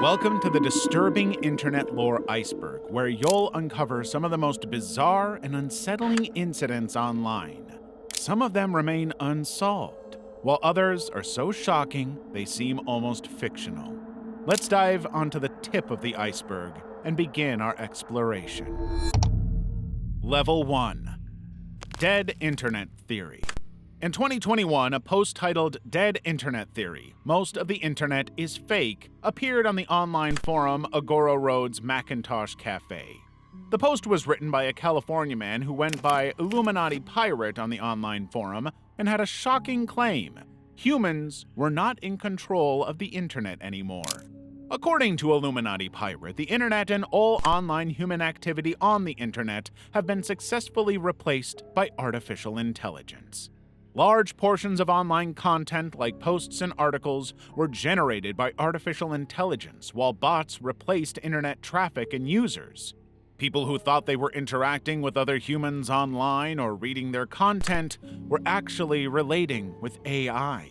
Welcome to the disturbing internet lore Iceberg, where you'll uncover some of the most bizarre and unsettling incidents online. Some of them remain unsolved, while others are so shocking they seem almost fictional. Let's dive onto the tip of the iceberg and begin our exploration. Level 1. Dead Internet Theory. In 2021, a post titled Dead Internet Theory, Most of the Internet is Fake, appeared on the online forum Agora Road's Macintosh Cafe. The post was written by a California man who went by Illuminati Pirate on the online forum and had a shocking claim: humans were not in control of the internet anymore. According to Illuminati Pirate, the internet and all online human activity on the internet have been successfully replaced by artificial intelligence. Large portions of online content, like posts and articles, were generated by artificial intelligence, while bots replaced internet traffic and users. People who thought they were interacting with other humans online or reading their content were actually relating with AI.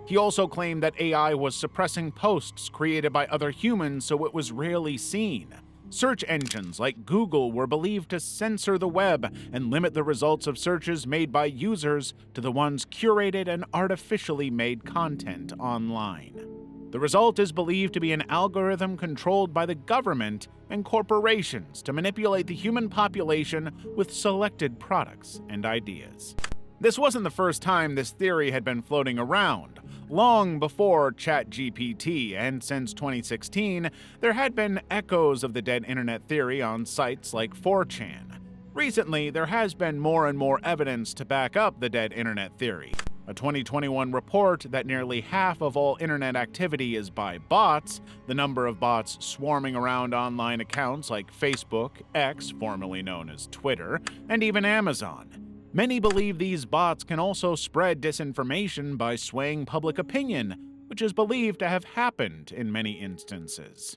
He also claimed that AI was suppressing posts created by other humans so it was rarely seen. Search engines like Google were believed to censor the web and limit the results of searches made by users to the ones curated and artificially made content online. The result is believed to be an algorithm controlled by the government and corporations to manipulate the human population with selected products and ideas. This wasn't the first time this theory had been floating around. Long before ChatGPT and since 2016, there had been echoes of the dead internet theory on sites like 4chan. Recently, there has been more and more evidence to back up the dead internet theory. A 2021 report that nearly half of all internet activity is by bots, the number of bots swarming around online accounts like Facebook, X, formerly known as Twitter, and even Amazon. Many believe these bots can also spread disinformation by swaying public opinion, which is believed to have happened in many instances.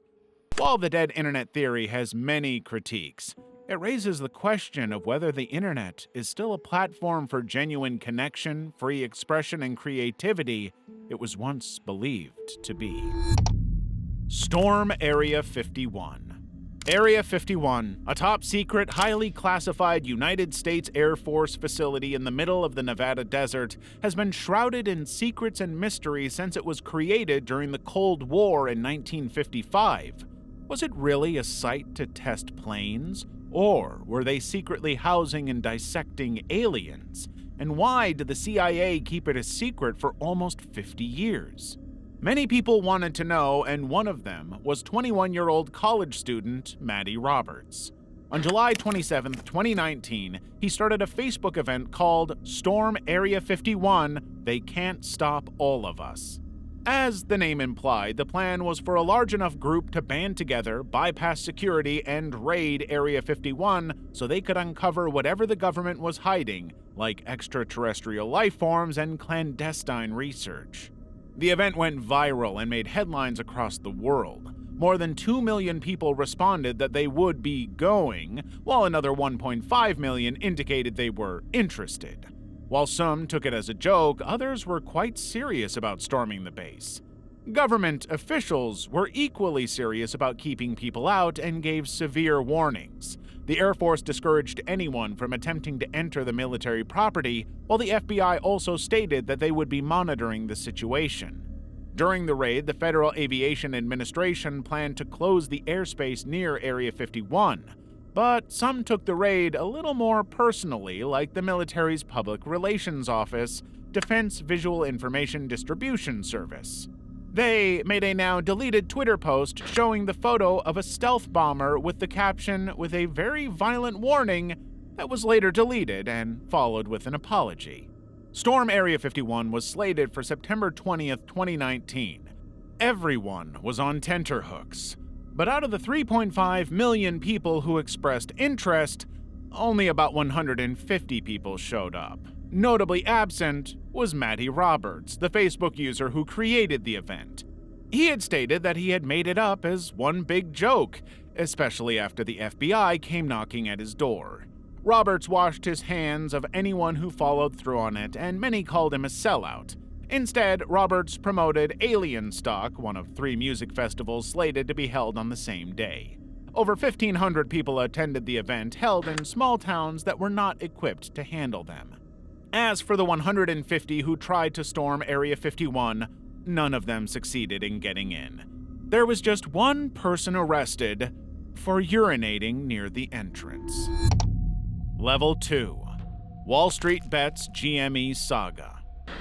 While the dead internet theory has many critiques, it raises the question of whether the internet is still a platform for genuine connection, free expression, and creativity it was once believed to be. Storm Area 51. Area 51, a top-secret, highly classified United States Air Force facility in the middle of the Nevada desert, has been shrouded in secrets and mystery since it was created during the Cold War in 1955. Was it really a site to test planes? Or were they secretly housing and dissecting aliens? And why did the CIA keep it a secret for almost 50 years? Many people wanted to know, and one of them was 21-year-old college student Matty Roberts. On July 27, 2019, he started a Facebook event called Storm Area 51, They Can't Stop All of Us. As the name implied, the plan was for a large enough group to band together, bypass security, and raid Area 51 so they could uncover whatever the government was hiding, like extraterrestrial life forms and clandestine research. The event went viral and made headlines across the world. More than 2 million people responded that they would be going, while another 1.5 million indicated they were interested. While some took it as a joke, others were quite serious about storming the base. Government officials were equally serious about keeping people out and gave severe warnings. The Air Force discouraged anyone from attempting to enter the military property, while the FBI also stated that they would be monitoring the situation. During the raid, the Federal Aviation Administration planned to close the airspace near Area 51, but some took the raid a little more personally, like the military's Public Relations Office, Defense Visual Information Distribution Service. They made a now deleted Twitter post showing the photo of a stealth bomber with the caption with a very violent warning that was later deleted and followed with an apology. Storm Area 51 was slated for September 20th, 2019. Everyone was on tenterhooks. But out of the 3.5 million people who expressed interest, only about 150 people showed up. Notably absent was Matty Roberts, the Facebook user who created the event. He had stated that he had made it up as one big joke, especially after the FBI came knocking at his door. Roberts washed his hands of anyone who followed through on it, and many called him a sellout. Instead, Roberts promoted Alien Stock, one of 3 music festivals slated to be held on the same day. Over 1,500 people attended the event, held in small towns that were not equipped to handle them. As for the 150 who tried to storm Area 51, none of them succeeded in getting in. There was just one person arrested for urinating near the entrance. Level 2. Wall Street Bets GME Saga.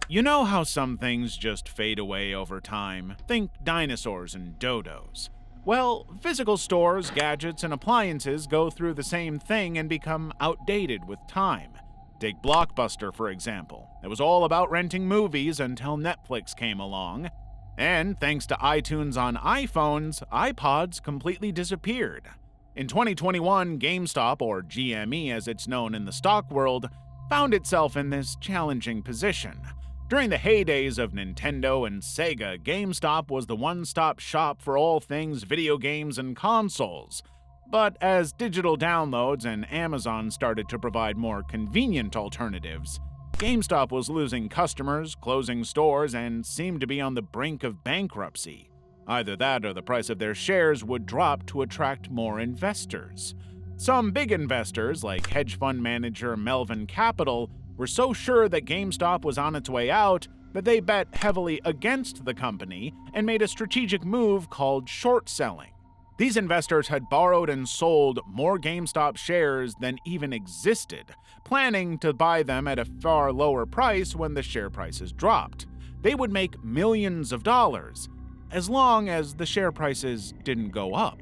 You know how some things just fade away over time? Think dinosaurs and dodos. Well, physical stores, gadgets, and appliances go through the same thing and become outdated with time. Take Blockbuster, for example. It was all about renting movies until Netflix came along. And thanks to iTunes on iPhones, iPods completely disappeared. In 2021, GameStop, or GME as it's known in the stock world, found itself in this challenging position. During the heydays of Nintendo and Sega, GameStop was the one-stop shop for all things video games and consoles. But as digital downloads and Amazon started to provide more convenient alternatives, GameStop was losing customers, closing stores, and seemed to be on the brink of bankruptcy. Either that or the price of their shares would drop to attract more investors. Some big investors, like hedge fund manager Melvin Capital, were so sure that GameStop was on its way out that they bet heavily against the company and made a strategic move called short selling. These investors had borrowed and sold more GameStop shares than even existed, planning to buy them at a far lower price when the share prices dropped. They would make millions of dollars, as long as the share prices didn't go up.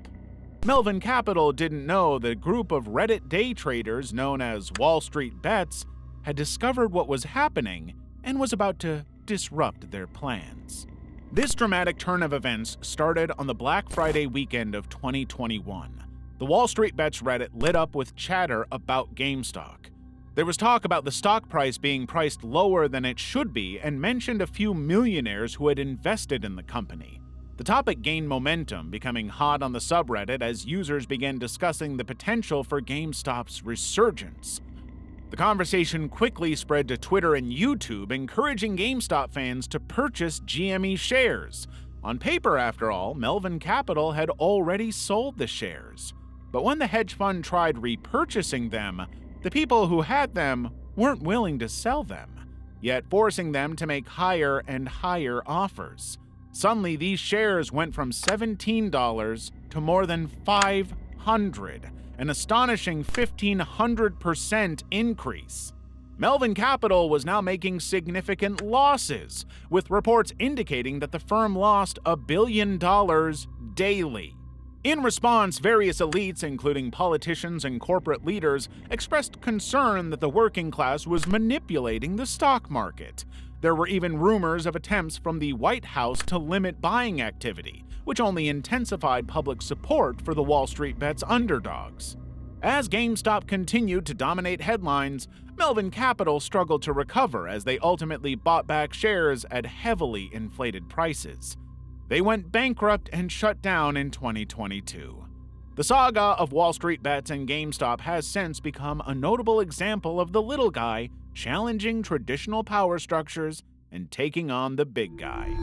Melvin Capital didn't know the group of Reddit day traders known as Wall Street Bets had discovered what was happening and was about to disrupt their plans. This dramatic turn of events started on the Black Friday weekend of 2021. The Wall Street Bets Reddit lit up with chatter about GameStop. There was talk about the stock price being priced lower than it should be and mentioned a few millionaires who had invested in the company. The topic gained momentum, becoming hot on the subreddit as users began discussing the potential for GameStop's resurgence. The conversation quickly spread to Twitter and YouTube, encouraging GameStop fans to purchase GME shares. On paper, after all, Melvin Capital had already sold the shares. But when the hedge fund tried repurchasing them, the people who had them weren't willing to sell them, yet forcing them to make higher and higher offers. Suddenly, these shares went from $17 to more than $500. An astonishing 1,500% increase. Melvin Capital was now making significant losses, with reports indicating that the firm lost $1 billion daily. In response, various elites, including politicians and corporate leaders, expressed concern that the working class was manipulating the stock market. There were even rumors of attempts from the White House to limit buying activity, which only intensified public support for the Wall Street Bets underdogs. As GameStop continued to dominate headlines, Melvin Capital struggled to recover as they ultimately bought back shares at heavily inflated prices. They went bankrupt and shut down in 2022. The saga of Wall Street Bets and GameStop has since become a notable example of the little guy challenging traditional power structures and taking on the big guy.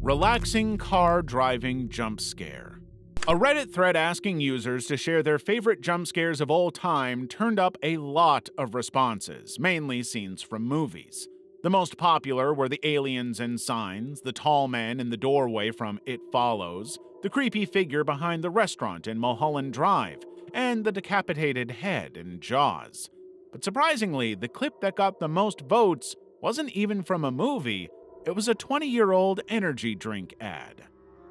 Relaxing car driving jump scare. A Reddit thread asking users to share their favorite jump scares of all time turned up a lot of responses, mainly scenes from movies. The most popular were the aliens in Signs, the tall man in the doorway from It Follows, the creepy figure behind the restaurant in Mulholland Drive, and the decapitated head in Jaws. But surprisingly, the clip that got the most votes wasn't even from a movie, it was a 20-year-old energy drink ad.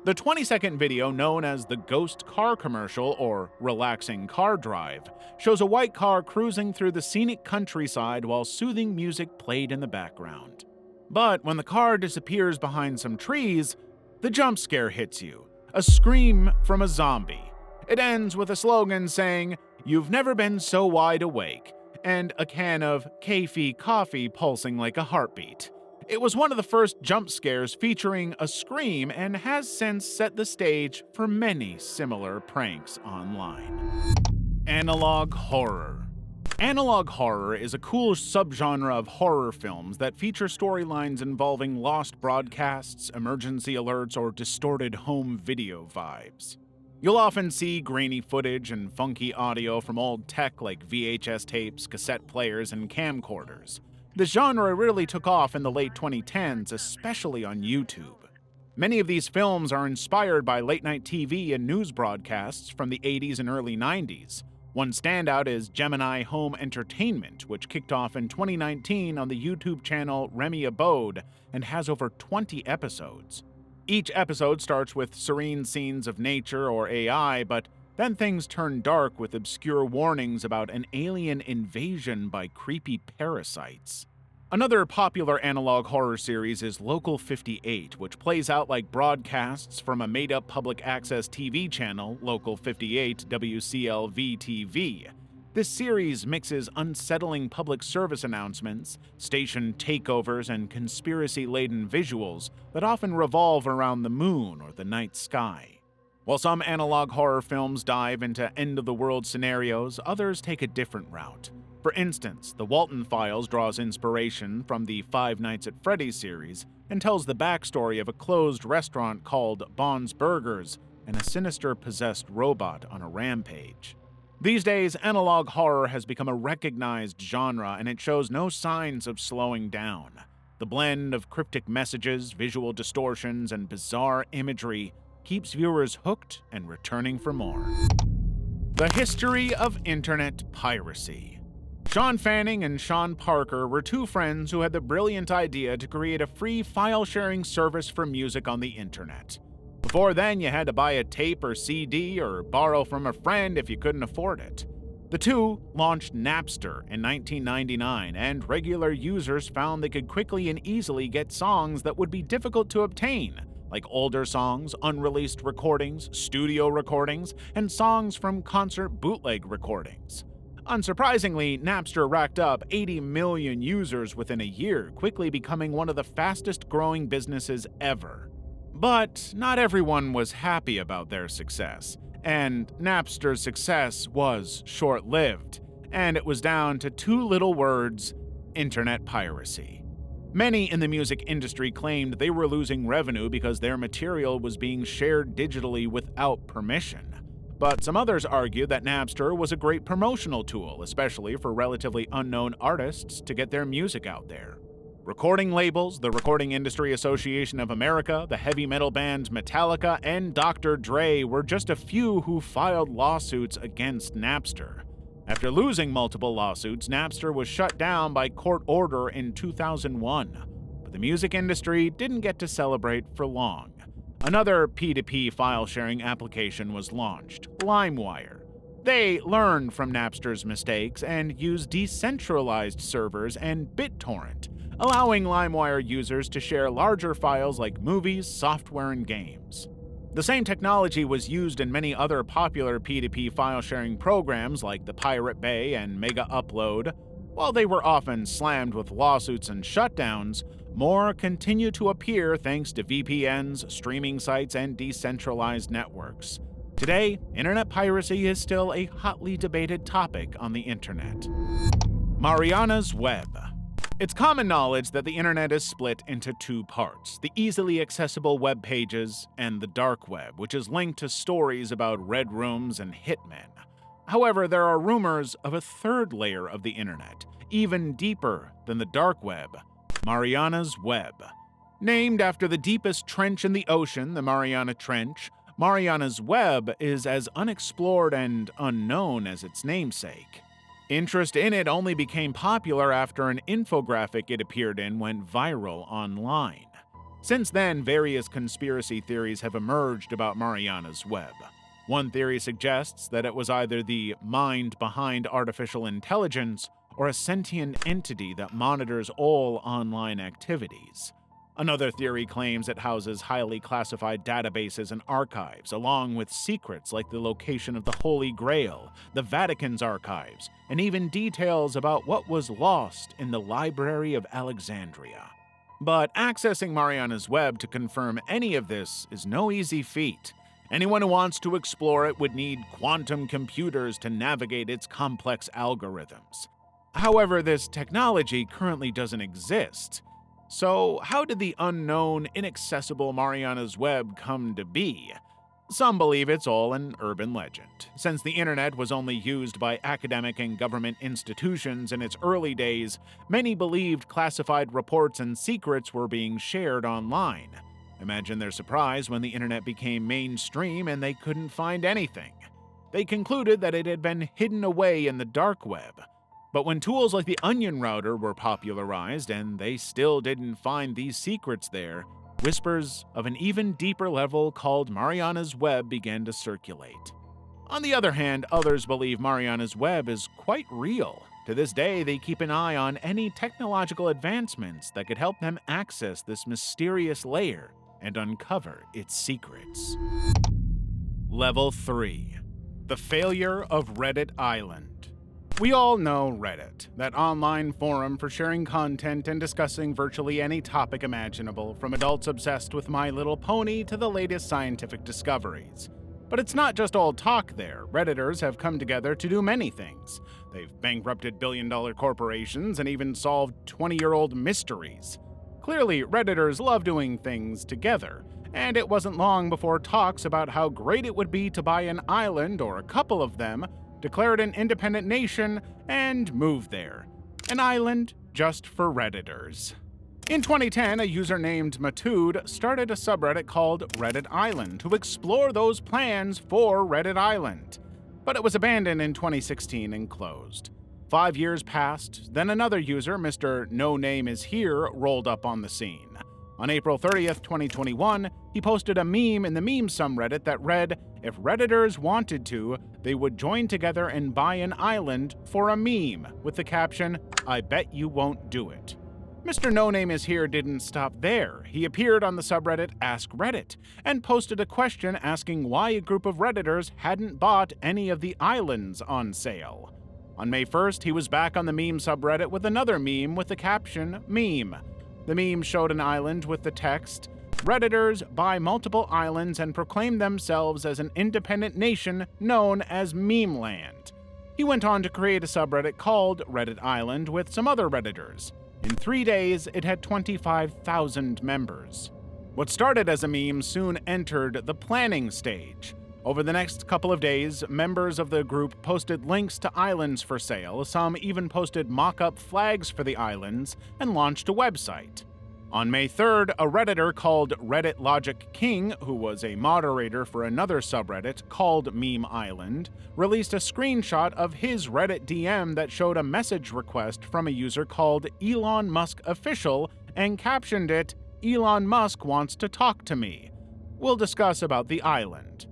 The 20-second video, known as the Ghost Car Commercial, or Relaxing Car Drive, shows a white car cruising through the scenic countryside while soothing music played in the background. But when the car disappears behind some trees, the jump scare hits you, a scream from a zombie. It ends with a slogan saying, "You've never been so wide awake," and a can of Keffi coffee pulsing like a heartbeat. It was one of the first jump scares featuring a scream and has since set the stage for many similar pranks online. Analog horror. Analog horror is a cool subgenre of horror films that feature storylines involving lost broadcasts, emergency alerts, or distorted home video vibes. You'll often see grainy footage and funky audio from old tech like VHS tapes, cassette players, and camcorders. The genre really took off in the late 2010s, especially on YouTube. Many of these films are inspired by late-night TV and news broadcasts from the 80s and early 90s. One standout is Gemini Home Entertainment, which kicked off in 2019 on the YouTube channel Remy Abode and has over 20 episodes. Each episode starts with serene scenes of nature or AI, but then things turn dark with obscure warnings about an alien invasion by creepy parasites. Another popular analog horror series is Local 58, which plays out like broadcasts from a made-up public access TV channel, Local 58 WCLV-TV. This series mixes unsettling public service announcements, station takeovers, and conspiracy-laden visuals that often revolve around the moon or the night sky. While some analog horror films dive into end-of-the-world scenarios, others take a different route. For instance, The Walton Files draws inspiration from the Five Nights at Freddy's series and tells the backstory of a closed restaurant called Bond's Burgers and a sinister possessed robot on a rampage. These days, analog horror has become a recognized genre, and it shows no signs of slowing down. The blend of cryptic messages, visual distortions, and bizarre imagery keeps viewers hooked and returning for more. The history of internet piracy. Sean Fanning and Sean Parker were two friends who had the brilliant idea to create a free file-sharing service for music on the internet. Before then, you had to buy a tape or CD or borrow from a friend if you couldn't afford it. The two launched Napster in 1999, and regular users found they could quickly and easily get songs that would be difficult to obtain, like older songs, unreleased recordings, studio recordings, and songs from concert bootleg recordings. Unsurprisingly, Napster racked up 80 million users within a year, quickly becoming one of the fastest-growing businesses ever. But not everyone was happy about their success, and Napster's success was short-lived, and it was down to two little words: internet piracy. Many in the music industry claimed they were losing revenue because their material was being shared digitally without permission. But some others argued that Napster was a great promotional tool, especially for relatively unknown artists to get their music out there. Recording labels, the Recording Industry Association of America, the heavy metal band Metallica, and Dr. Dre were just a few who filed lawsuits against Napster. After losing multiple lawsuits, Napster was shut down by court order in 2001. But the music industry didn't get to celebrate for long. Another P2P file-sharing application was launched, LimeWire. They learned from Napster's mistakes and used decentralized servers and BitTorrent, allowing LimeWire users to share larger files like movies, software, and games. The same technology was used in many other popular P2P file-sharing programs like the Pirate Bay and Mega Upload. While they were often slammed with lawsuits and shutdowns, more continue to appear thanks to VPNs, streaming sites, and decentralized networks. Today, internet piracy is still a hotly debated topic on the internet. Mariana's Web. It's common knowledge that the internet is split into two parts: the easily accessible web pages and the dark web, which is linked to stories about red rooms and hitmen. However, there are rumors of a third layer of the internet, even deeper than the dark web: Mariana's Web. Named after the deepest trench in the ocean, the Mariana Trench, Mariana's Web is as unexplored and unknown as its namesake. Interest in it only became popular after an infographic it appeared in went viral online. Since then, various conspiracy theories have emerged about Mariana's Web. One theory suggests that it was either the mind behind artificial intelligence or a sentient entity that monitors all online activities. Another theory claims it houses highly classified databases and archives, along with secrets like the location of the Holy Grail, the Vatican's archives, and even details about what was lost in the Library of Alexandria. But accessing Mariana's Web to confirm any of this is no easy feat. Anyone who wants to explore it would need quantum computers to navigate its complex algorithms. However, this technology currently doesn't exist. So, how did the unknown, inaccessible Mariana's Web come to be? Some believe it's all an urban legend. Since the internet was only used by academic and government institutions in its early days, many believed classified reports and secrets were being shared online. Imagine their surprise when the internet became mainstream and they couldn't find anything. They concluded that it had been hidden away in the dark web. But when tools like the Onion router were popularized and they still didn't find these secrets there, whispers of an even deeper level called Mariana's Web began to circulate. On the other hand, others believe Mariana's Web is quite real. To this day, they keep an eye on any technological advancements that could help them access this mysterious layer and uncover its secrets. Level 3. The Failure of Reddit Island. We all know Reddit, that online forum for sharing content and discussing virtually any topic imaginable, from adults obsessed with My Little Pony to the latest scientific discoveries. But it's not just all talk there. Redditors have come together to do many things. They've bankrupted billion-dollar corporations and even solved 20-year-old mysteries. Clearly, Redditors love doing things together, and it wasn't long before talks about how great it would be to buy an island, or a couple of them, declare it an independent nation, and move there. An island just for Redditors. In 2010, a user named Matude started a subreddit called Reddit Island to explore those plans for Reddit Island. But it was abandoned in 2016 and closed. 5 years passed, then another user, Mr. No Name Is Here, rolled up on the scene. On April 30th, 2021, he posted a meme in the meme subreddit that read, "If Redditors wanted to, they would join together and buy an island for a meme," with the caption, "I bet you won't do it." Mr. No Name Is Here didn't stop there. He appeared on the subreddit Ask Reddit and posted a question asking why a group of Redditors hadn't bought any of the islands on sale. On May 1st, he was back on the meme subreddit with another meme with the caption, "Meme." The meme showed an island with the text, "Redditors buy multiple islands and proclaim themselves as an independent nation known as Memeland." He went on to create a subreddit called Reddit Island with some other Redditors. In 3 days, it had 25,000 members. What started as a meme soon entered the planning stage. Over the next couple of days, members of the group posted links to islands for sale, some even posted mock-up flags for the islands, and launched a website. On May 3rd, a Redditor called Reddit Logic King, who was a moderator for another subreddit called Meme Island, released a screenshot of his Reddit DM that showed a message request from a user called Elon Musk Official and captioned it, "Elon Musk wants to talk to me. We'll discuss about the island."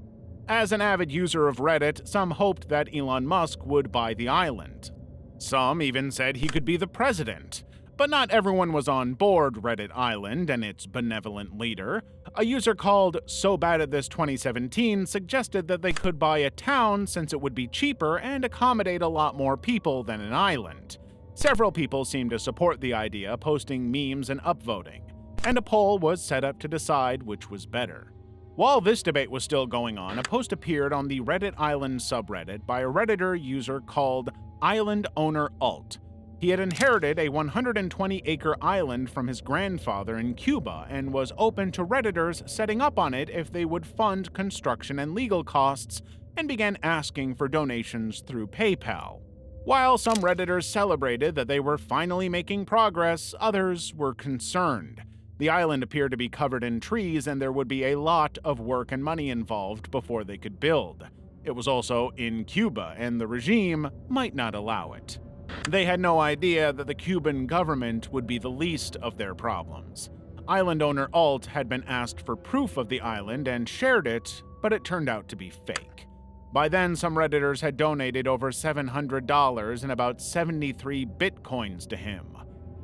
As an avid user of Reddit, some hoped that Elon Musk would buy the island. Some even said he could be the president. But not everyone was on board Reddit Island and its benevolent leader. A user called So Bad at This 2017 suggested that they could buy a town since it would be cheaper and accommodate a lot more people than an island. Several people seemed to support the idea, posting memes and upvoting, and a poll was set up to decide which was better. While this debate was still going on, a post appeared on the Reddit Island subreddit by a Redditor user called Island Owner Alt. He had inherited a 120-acre island from his grandfather in Cuba and was open to Redditors setting up on it if they would fund construction and legal costs, and began asking for donations through PayPal. While some Redditors celebrated that they were finally making progress, others were concerned. The island appeared to be covered in trees, and there would be a lot of work and money involved before they could build. It was also in Cuba, and the regime might not allow it. They had no idea that the Cuban government would be the least of their problems. Island owner Alt had been asked for proof of the island and shared it, but it turned out to be fake. By then, some Redditors had donated over $700 and about 73 bitcoins to him.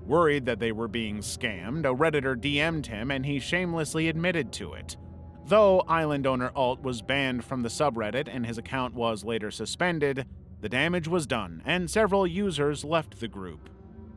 Worried that they were being scammed, a Redditor DM'd him and he shamelessly admitted to it. Though Island owner Alt was banned from the subreddit and his account was later suspended, the damage was done and several users left the group.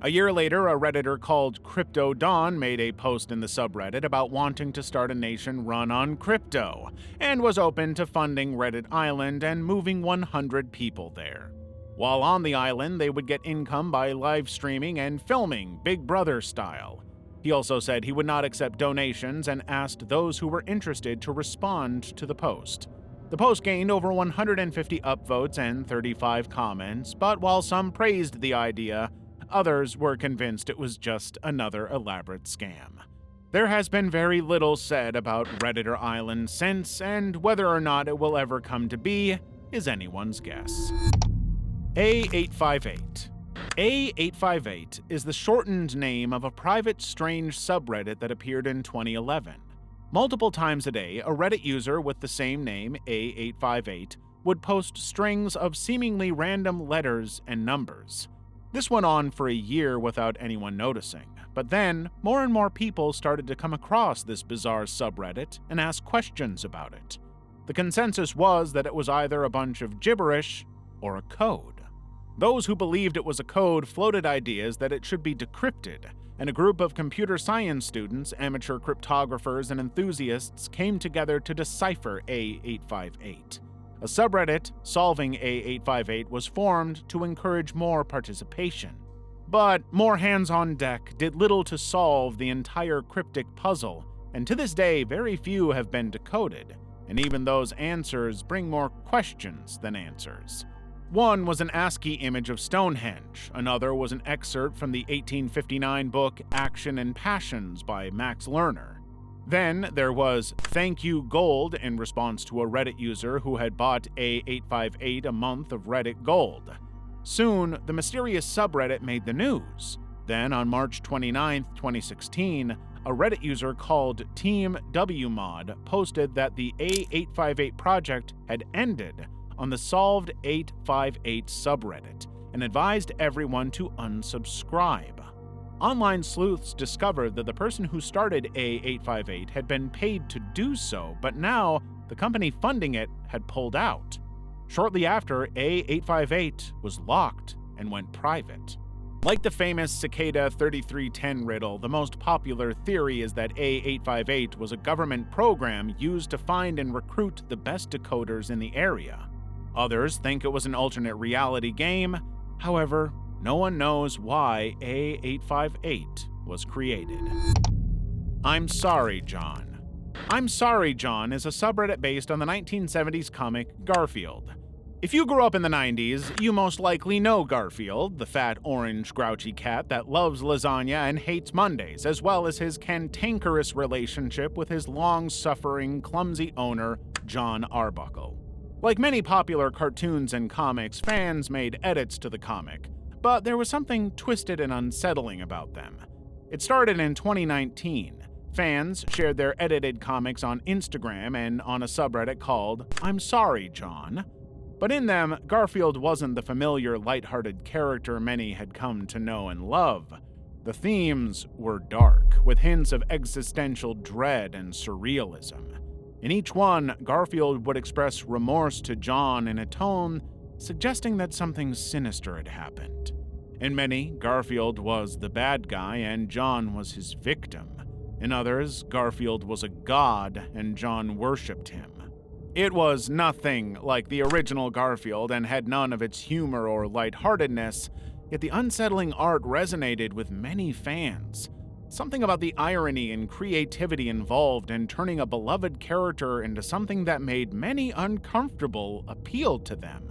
A year later, a Redditor called Crypto Dawn made a post in the subreddit about wanting to start a nation run on crypto, and was open to funding Reddit Island and moving 100 people there. While on the island, they would get income by live streaming and filming, Big Brother style. He also said he would not accept donations and asked those who were interested to respond to the post. The post gained over 150 upvotes and 35 comments, but while some praised the idea, others were convinced it was just another elaborate scam. There has been very little said about Redditor Island since, and whether or not it will ever come to be is anyone's guess. A858. A858 is the shortened name of a private strange subreddit that appeared in 2011. Multiple times a day, a Reddit user with the same name, A858, would post strings of seemingly random letters and numbers. This went on for a year without anyone noticing, but then more and more people started to come across this bizarre subreddit and ask questions about it. The consensus was that it was either a bunch of gibberish or a code. Those who believed it was a code floated ideas that it should be decrypted, and a group of computer science students, amateur cryptographers, and enthusiasts came together to decipher A858. A subreddit, Solving A858, was formed to encourage more participation. But more hands on deck did little to solve the entire cryptic puzzle, and to this day very few have been decoded, and even those answers bring more questions than answers. One was an ASCII image of Stonehenge, another was an excerpt from the 1859 book Action and Passions by Max Lerner. Then there was "Thank You Gold" in response to a Reddit user who had bought A858 a month of Reddit Gold. Soon, the mysterious subreddit made the news. Then, on March 29, 2016, a Reddit user called Team WMod posted that the A858 project had ended on the Solved 858 subreddit and advised everyone to unsubscribe. Online sleuths discovered that the person who started A858 had been paid to do so, but now the company funding it had pulled out. Shortly after, A858 was locked and went private. Like the famous Cicada 3310 riddle, the most popular theory is that A858 was a government program used to find and recruit the best decoders in the area. Others think it was an alternate reality game. However, no one knows why A858 was created. I'm Sorry, John. I'm Sorry, John is a subreddit based on the 1970s comic Garfield. If you grew up in the 90s, you most likely know Garfield, the fat, orange, grouchy cat that loves lasagna and hates Mondays, as well as his cantankerous relationship with his long-suffering, clumsy owner, John Arbuckle. Like many popular cartoons and comics, fans made edits to the comic, but there was something twisted and unsettling about them. It started in 2019. Fans shared their edited comics on Instagram and on a subreddit called I'm Sorry, John. But in them, Garfield wasn't the familiar, lighthearted character many had come to know and love. The themes were dark, with hints of existential dread and surrealism. In each one, Garfield would express remorse to John in a tone suggesting that something sinister had happened. In many, Garfield was the bad guy and John was his victim. In others, Garfield was a god and John worshipped him. It was nothing like the original Garfield and had none of its humor or lightheartedness, yet the unsettling art resonated with many fans. Something about the irony and creativity involved in turning a beloved character into something that made many uncomfortable appealed to them.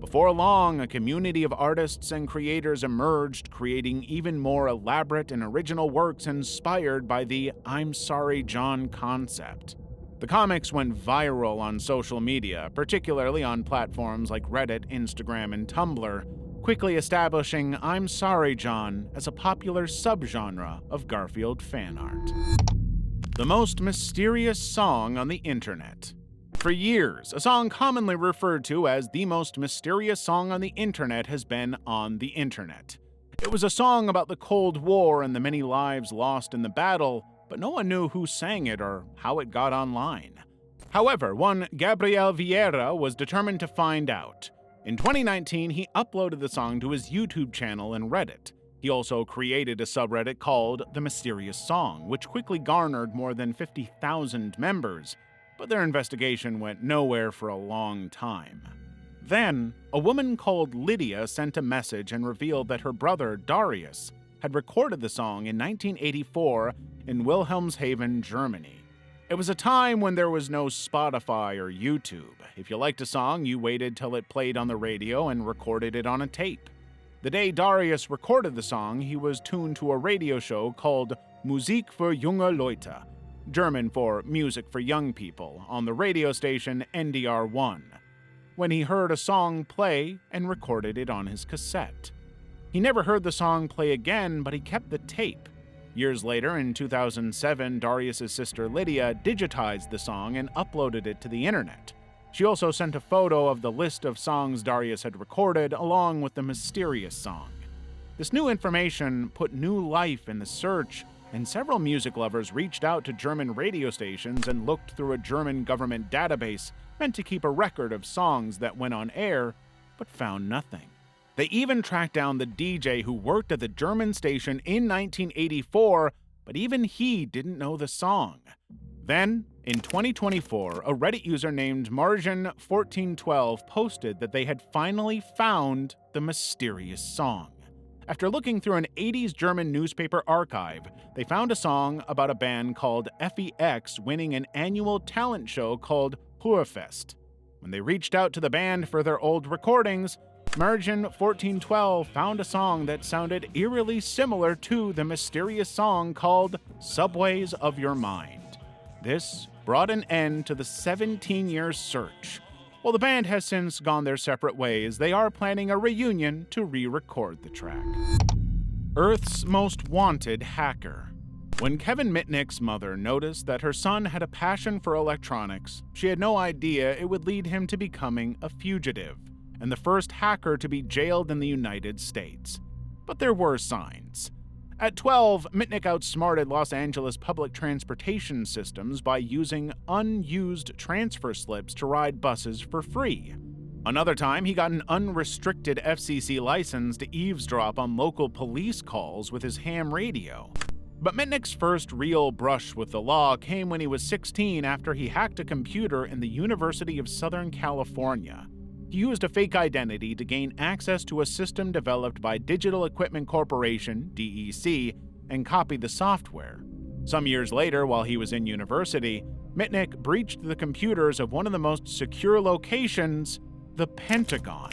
Before long, a community of artists and creators emerged, creating even more elaborate and original works inspired by the I'm Sorry, John concept. The comics went viral on social media, particularly on platforms like Reddit, Instagram, and Tumblr, quickly establishing I'm Sorry, John as a popular subgenre of Garfield fan art. The most mysterious song on the internet. For years, a song commonly referred to as the most mysterious song on the internet has been on the internet. It was a song about the Cold War and the many lives lost in the battle, but no one knew who sang it or how it got online. However, one Gabriel Vieira was determined to find out. In 2019, he uploaded the song to his YouTube channel and Reddit. He also created a subreddit called The Mysterious Song, which quickly garnered more than 50,000 members, but their investigation went nowhere for a long time. Then, a woman called Lydia sent a message and revealed that her brother, Darius, had recorded the song in 1984 in Wilhelmshaven, Germany. It was a time when there was no Spotify or YouTube. If you liked a song, you waited till it played on the radio and recorded it on a tape. The day Darius recorded the song, he was tuned to a radio show called Musik für junge Leute, German for Music for Young People, on the radio station NDR1, when he heard a song play and recorded it on his cassette. He never heard the song play again, but he kept the tape. Years later, in 2007, Darius' sister Lydia digitized the song and uploaded it to the internet. She also sent a photo of the list of songs Darius had recorded, along with the mysterious song. This new information put new life in the search, and several music lovers reached out to German radio stations and looked through a German government database meant to keep a record of songs that went on air, but found nothing. They even tracked down the DJ who worked at the German station in 1984, but even he didn't know the song. Then, in 2024, a Reddit user named Margin1412 posted that they had finally found the mysterious song. After looking through an 80s German newspaper archive, they found a song about a band called FEX winning an annual talent show called Hörfest. When they reached out to the band for their old recordings, Margin1412 found a song that sounded eerily similar to the mysterious song called Subways of Your Mind. This brought an end to the 17-year search. While the band has since gone their separate ways, they are planning a reunion to re-record the track. Earth's Most Wanted Hacker. When Kevin Mitnick's mother noticed that her son had a passion for electronics, she had no idea it would lead him to becoming a fugitive, and the first hacker to be jailed in the United States. But there were signs. At 12, Mitnick outsmarted Los Angeles public transportation systems by using unused transfer slips to ride buses for free. Another time, he got an unrestricted FCC license to eavesdrop on local police calls with his ham radio. But Mitnick's first real brush with the law came when he was 16 after he hacked a computer in the University of Southern California. He used a fake identity to gain access to a system developed by Digital Equipment Corporation, DEC, and copied the software. Some years later, while he was in university, Mitnick breached the computers of one of the most secure locations, the Pentagon.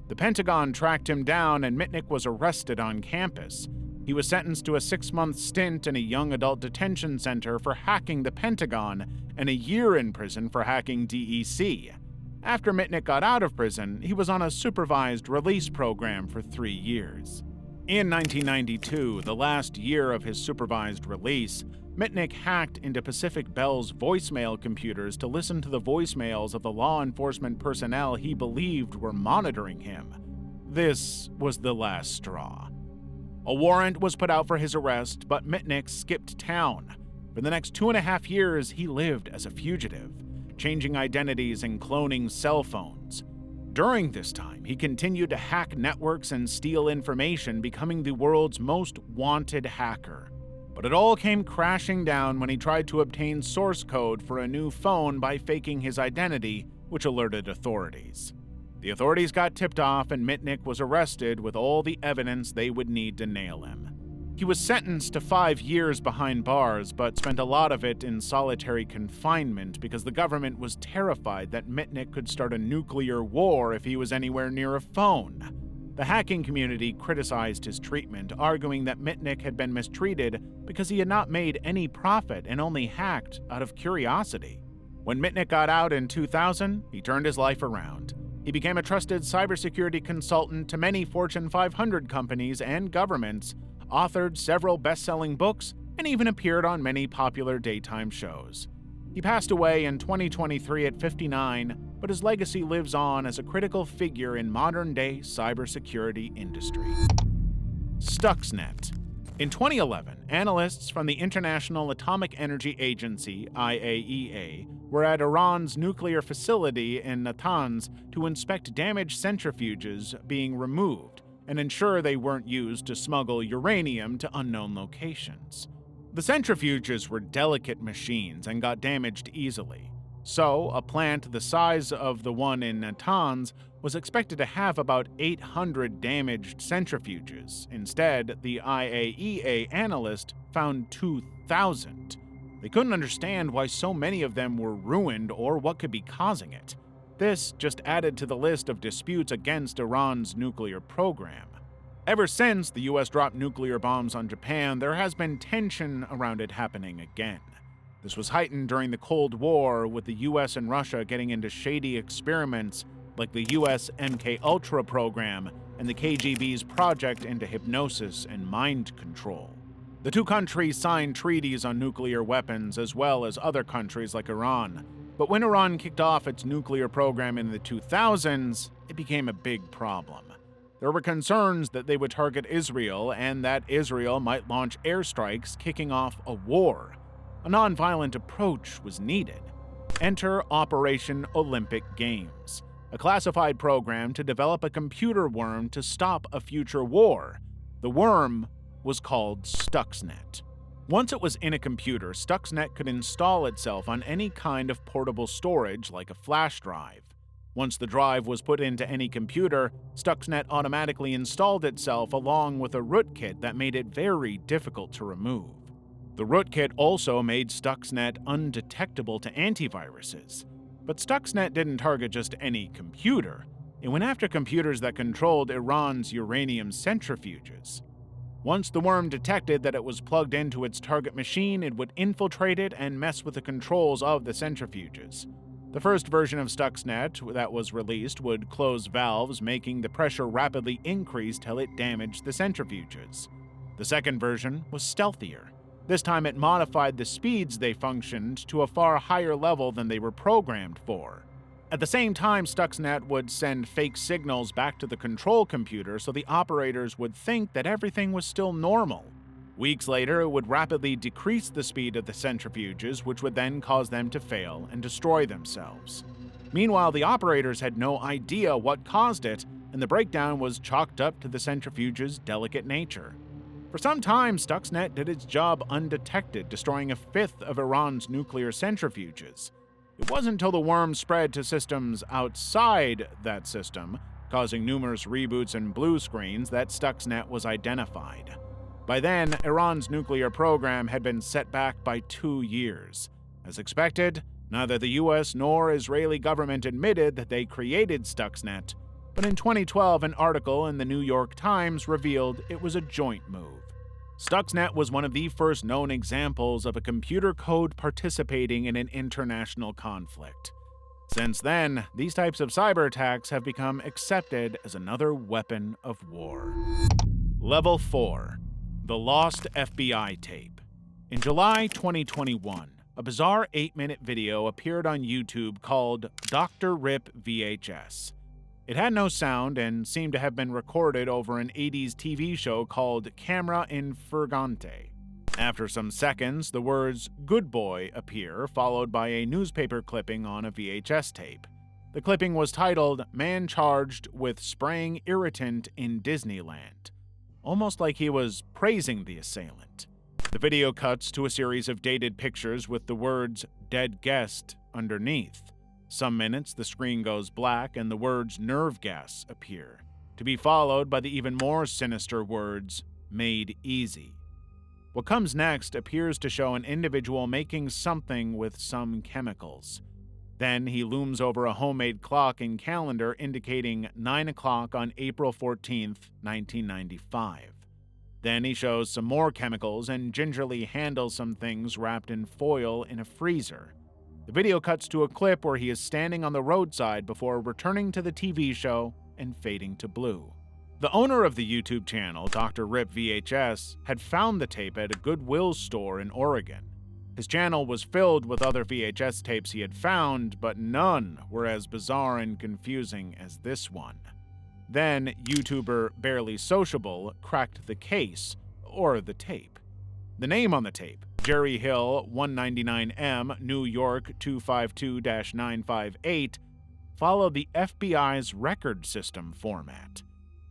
The Pentagon tracked him down and Mitnick was arrested on campus. He was sentenced to a 6-month stint in a young adult detention center for hacking the Pentagon and a year in prison for hacking DEC. After Mitnick got out of prison, he was on a supervised release program for 3 years. In 1992, the last year of his supervised release, Mitnick hacked into Pacific Bell's voicemail computers to listen to the voicemails of the law enforcement personnel he believed were monitoring him. This was the last straw. A warrant was put out for his arrest, but Mitnick skipped town. For the next 2.5 years, he lived as a fugitive, changing identities and cloning cell phones. During this time, he continued to hack networks and steal information, becoming the world's most wanted hacker. But it all came crashing down when he tried to obtain source code for a new phone by faking his identity, which alerted authorities. The authorities got tipped off and Mitnick was arrested with all the evidence they would need to nail him. He was sentenced to 5 years behind bars, but spent a lot of it in solitary confinement because the government was terrified that Mitnick could start a nuclear war if he was anywhere near a phone. The hacking community criticized his treatment, arguing that Mitnick had been mistreated because he had not made any profit and only hacked out of curiosity. When Mitnick got out in 2000, he turned his life around. He became a trusted cybersecurity consultant to many Fortune 500 companies and governments, authored several best-selling books, and even appeared on many popular daytime shows. He passed away in 2023 at 59, but his legacy lives on as a critical figure in modern-day cybersecurity industry. Stuxnet. In 2011, analysts from the International Atomic Energy Agency, IAEA, were at Iran's nuclear facility in Natanz to inspect damaged centrifuges being removed and ensure they weren't used to smuggle uranium to unknown locations. The centrifuges were delicate machines and got damaged easily, so a plant the size of the one in Natanz was expected to have about 800 damaged centrifuges. Instead, the IAEA analyst found 2,000. They couldn't understand why so many of them were ruined or what could be causing it. This just added to the list of disputes against Iran's nuclear program. Ever since the US dropped nuclear bombs on Japan, there has been tension around it happening again. This was heightened during the Cold War, with the US and Russia getting into shady experiments like the US MK-Ultra program and the KGB's project into hypnosis and mind control. The two countries signed treaties on nuclear weapons as well as other countries like Iran. But when Iran kicked off its nuclear program in the 2000s, it became a big problem. There were concerns that they would target Israel and that Israel might launch airstrikes, kicking off a war. A nonviolent approach was needed. Enter Operation Olympic Games, a classified program to develop a computer worm to stop a future war. The worm was called Stuxnet. Once it was in a computer, Stuxnet could install itself on any kind of portable storage like a flash drive. Once the drive was put into any computer, Stuxnet automatically installed itself along with a rootkit that made it very difficult to remove. The rootkit also made Stuxnet undetectable to antiviruses. But Stuxnet didn't target just any computer. It went after computers that controlled Iran's uranium centrifuges. Once the worm detected that it was plugged into its target machine, it would infiltrate it and mess with the controls of the centrifuges. The first version of Stuxnet that was released would close valves, making the pressure rapidly increase till it damaged the centrifuges. The second version was stealthier. This time it modified the speeds they functioned to a far higher level than they were programmed for. At the same time, Stuxnet would send fake signals back to the control computer so the operators would think that everything was still normal. Weeks later, it would rapidly decrease the speed of the centrifuges, which would then cause them to fail and destroy themselves. Meanwhile, the operators had no idea what caused it, and the breakdown was chalked up to the centrifuge's delicate nature. For some time, Stuxnet did its job undetected, destroying a fifth of Iran's nuclear centrifuges. It wasn't until the worm spread to systems outside that system, causing numerous reboots and blue screens, that Stuxnet was identified. By then, Iran's nuclear program had been set back by 2 years. As expected, neither the US nor Israeli government admitted that they created Stuxnet, but in 2012, an article in the New York Times revealed it was a joint move. Stuxnet was one of the first known examples of a computer code participating in an international conflict. Since then, these types of cyber attacks have become accepted as another weapon of war. Level 4. The Lost FBI Tape. In July 2021, a bizarre 8-minute video appeared on YouTube called Dr. Rip VHS. It had no sound and seemed to have been recorded over an 80s TV show called Camera in Furgante. After some seconds, the words "Good Boy" appear, followed by a newspaper clipping on a VHS tape. The clipping was titled "Man Charged with Spraying Irritant in Disneyland," almost like he was praising the assailant. The video cuts to a series of dated pictures with the words "Dead Guest" underneath. Some minutes, the screen goes black and the words "nerve gas" appear, to be followed by the even more sinister words "made easy." What comes next appears to show an individual making something with some chemicals. Then he looms over a homemade clock and calendar indicating 9 o'clock on April 14th, 1995. Then he shows some more chemicals and gingerly handles some things wrapped in foil in a freezer. The video cuts to a clip where he is standing on the roadside before returning to the TV show and fading to blue. The owner of the YouTube channel, Dr. Rip VHS, had found the tape at a Goodwill store in Oregon. His channel was filled with other VHS tapes he had found, but none were as bizarre and confusing as this one. Then, YouTuber Barely Sociable cracked the case, or the tape. The name on the tape, Jerry Hill 199M, New York 252-958, followed the FBI's record system format.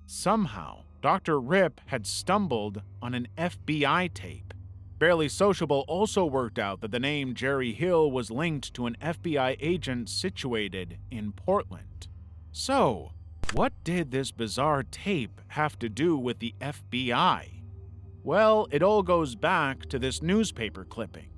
Somehow, Dr. Rip had stumbled on an FBI tape. Barely Sociable also worked out that the name Jerry Hill was linked to an FBI agent situated in Portland. So, what did this bizarre tape have to do with the FBI? Well, it all goes back to this newspaper clipping.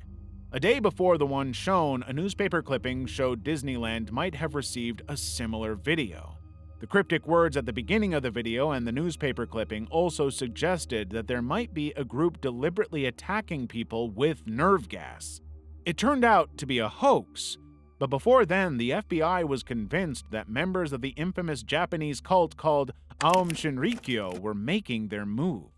A day before the one shown, a newspaper clipping showed Disneyland might have received a similar video. The cryptic words at the beginning of the video and the newspaper clipping also suggested that there might be a group deliberately attacking people with nerve gas. It turned out to be a hoax, but before then, the FBI was convinced that members of the infamous Japanese cult called Aum Shinrikyo were making their move.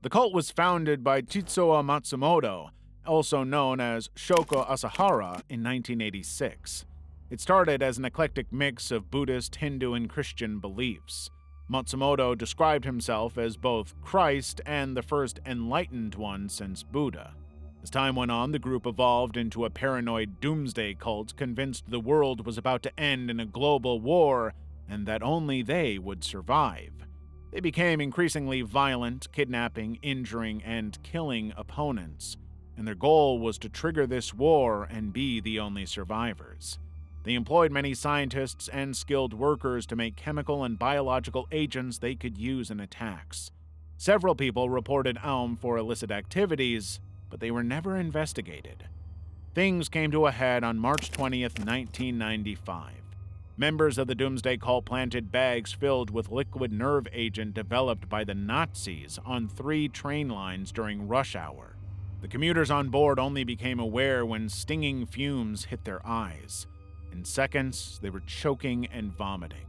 The cult was founded by Chizoa Matsumoto, also known as Shoko Asahara, in 1986. It started as an eclectic mix of Buddhist, Hindu, and Christian beliefs. Matsumoto described himself as both Christ and the first enlightened one since Buddha. As time went on, the group evolved into a paranoid doomsday cult convinced the world was about to end in a global war and that only they would survive. They became increasingly violent, kidnapping, injuring, and killing opponents, and their goal was to trigger this war and be the only survivors. They employed many scientists and skilled workers to make chemical and biological agents they could use in attacks. Several people reported Aum for illicit activities, but they were never investigated. Things came to a head on March 20th, 1995. Members of the Doomsday Cult planted bags filled with liquid nerve agent developed by the Nazis on 3 train lines during rush hour. The commuters on board only became aware when stinging fumes hit their eyes. In seconds, they were choking and vomiting.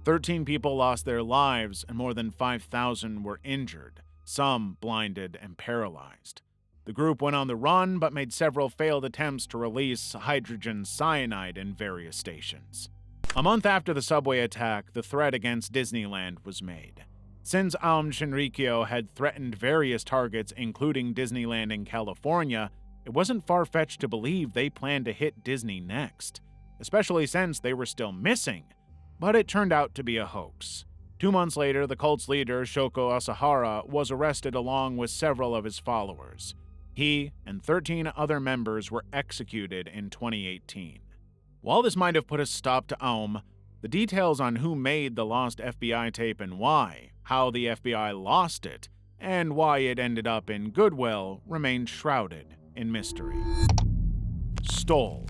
13 people lost their lives and more than 5,000 were injured, some blinded and paralyzed. The group went on the run but made several failed attempts to release hydrogen cyanide in various stations. A month after the subway attack, the threat against Disneyland was made. Since Aum Shinrikyo had threatened various targets, including Disneyland in California, it wasn't far-fetched to believe they planned to hit Disney next, especially since they were still missing. But it turned out to be a hoax. 2 months later, the cult's leader, Shoko Asahara, was arrested along with several of his followers. He and 13 other members were executed in 2018. While this might have put a stop to Aum, the details on who made the lost FBI tape and why, how the FBI lost it, and why it ended up in Goodwill remain shrouded in mystery. Stole.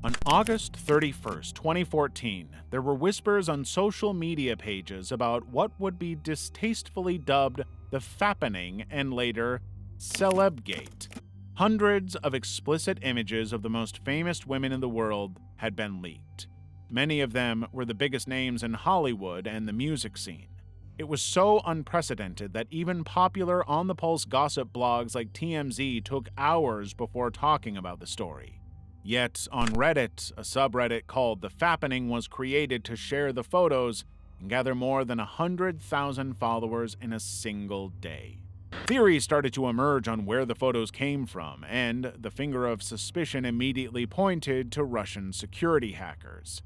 On August 31st, 2014, there were whispers on social media pages about what would be distastefully dubbed the Fappening and later Celebgate. Hundreds of explicit images of the most famous women in the world had been leaked. Many of them were the biggest names in Hollywood and the music scene. It was so unprecedented that even popular on-the-pulse gossip blogs like TMZ took hours before talking about the story. Yet, on Reddit, a subreddit called The Fappening was created to share the photos and gather more than 100,000 followers in a single day. Theories started to emerge on where the photos came from, and the finger of suspicion immediately pointed to Russian security hackers.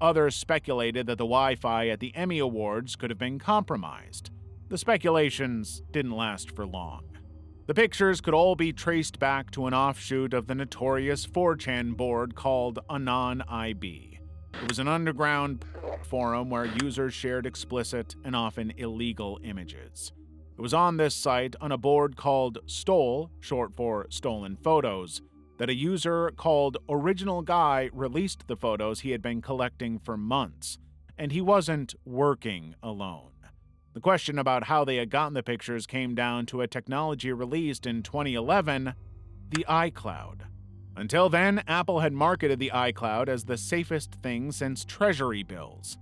Others speculated that the Wi-Fi at the Emmy Awards could have been compromised. The speculations didn't last for long. The pictures could all be traced back to an offshoot of the notorious 4chan board called AnonIB. It was an underground forum where users shared explicit and often illegal images. It was on this site, on a board called Stole, short for Stolen Photos, that a user called Original Guy released the photos he had been collecting for months, and he wasn't working alone. The question about how they had gotten the pictures came down to a technology released in 2011, the iCloud. Until then, Apple had marketed the iCloud as the safest thing since treasury bills.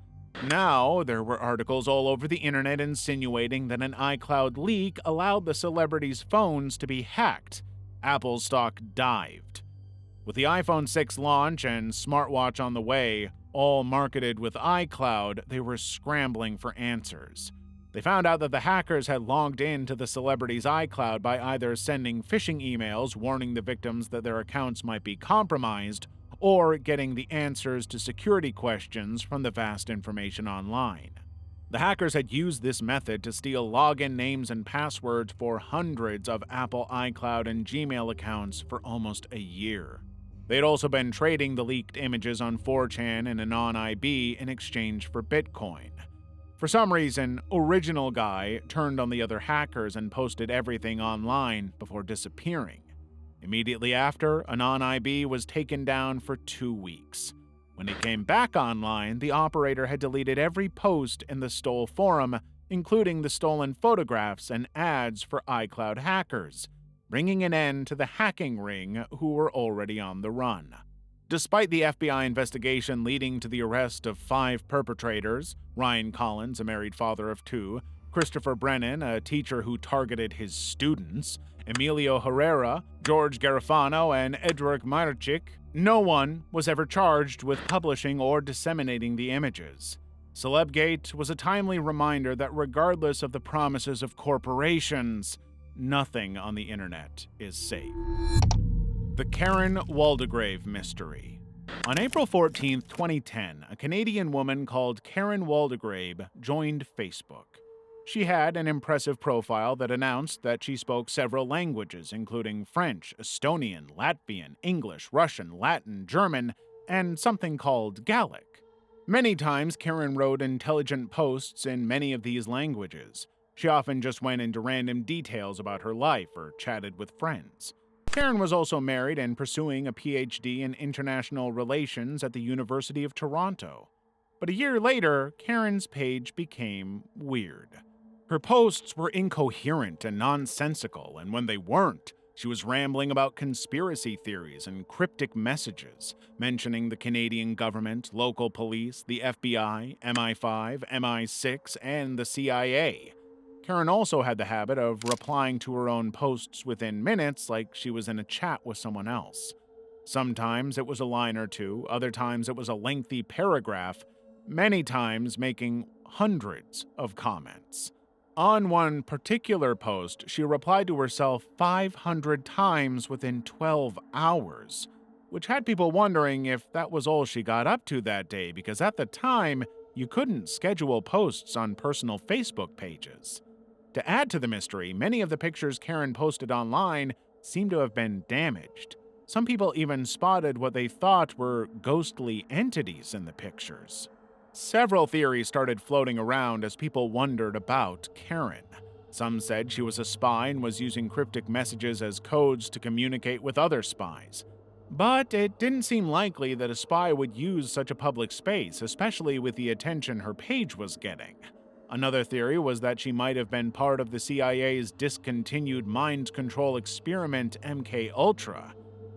Now, there were articles all over the internet insinuating that an iCloud leak allowed the celebrities' phones to be hacked. Apple's stock dived. With the iPhone 6 launch and smartwatch on the way, all marketed with iCloud, they were scrambling for answers. They found out that the hackers had logged into the celebrities' iCloud by either sending phishing emails warning the victims that their accounts might be compromised, or getting the answers to security questions from the vast information online. The hackers had used this method to steal login names and passwords for hundreds of Apple iCloud and Gmail accounts for almost a year. They'd also been trading the leaked images on 4chan and Anon-IB in exchange for Bitcoin. For some reason, Original Guy turned on the other hackers and posted everything online before disappearing. Immediately after, Anon-IB was taken down for 2 weeks. When it came back online, the operator had deleted every post in the Stole forum, including the stolen photographs and ads for iCloud hackers, bringing an end to the hacking ring who were already on the run. Despite the FBI investigation leading to the arrest of 5 perpetrators, Ryan Collins, a married father of 2, Christopher Brennan, a teacher who targeted his students, Emilio Herrera, George Garofano, and Edric Marchik, no one was ever charged with publishing or disseminating the images. Celebgate was a timely reminder that regardless of the promises of corporations, nothing on the internet is safe. The Karen Waldegrave Mystery. On April 14, 2010, a Canadian woman called Karen Waldegrave joined Facebook. She had an impressive profile that announced that she spoke several languages, including French, Estonian, Latvian, English, Russian, Latin, German, and something called Gaelic. Many times, Karen wrote intelligent posts in many of these languages. She often just went into random details about her life or chatted with friends. Karen was also married and pursuing a PhD in international relations at the University of Toronto. But a year later, Karen's page became weird. Her posts were incoherent and nonsensical, and when they weren't, she was rambling about conspiracy theories and cryptic messages, mentioning the Canadian government, local police, the FBI, MI5, MI6, and the CIA. Karen also had the habit of replying to her own posts within minutes like she was in a chat with someone else. Sometimes it was a line or two, other times it was a lengthy paragraph, many times making hundreds of comments. On one particular post, she replied to herself 500 times within 12 hours, which had people wondering if that was all she got up to that day, because at the time, you couldn't schedule posts on personal Facebook pages. To add to the mystery, many of the pictures Karen posted online seemed to have been damaged. Some people even spotted what they thought were ghostly entities in the pictures. Several theories started floating around as people wondered about Karen. Some said she was a spy and was using cryptic messages as codes to communicate with other spies. But it didn't seem likely that a spy would use such a public space, especially with the attention her page was getting. Another theory was that she might have been part of the CIA's discontinued mind control experiment MKUltra.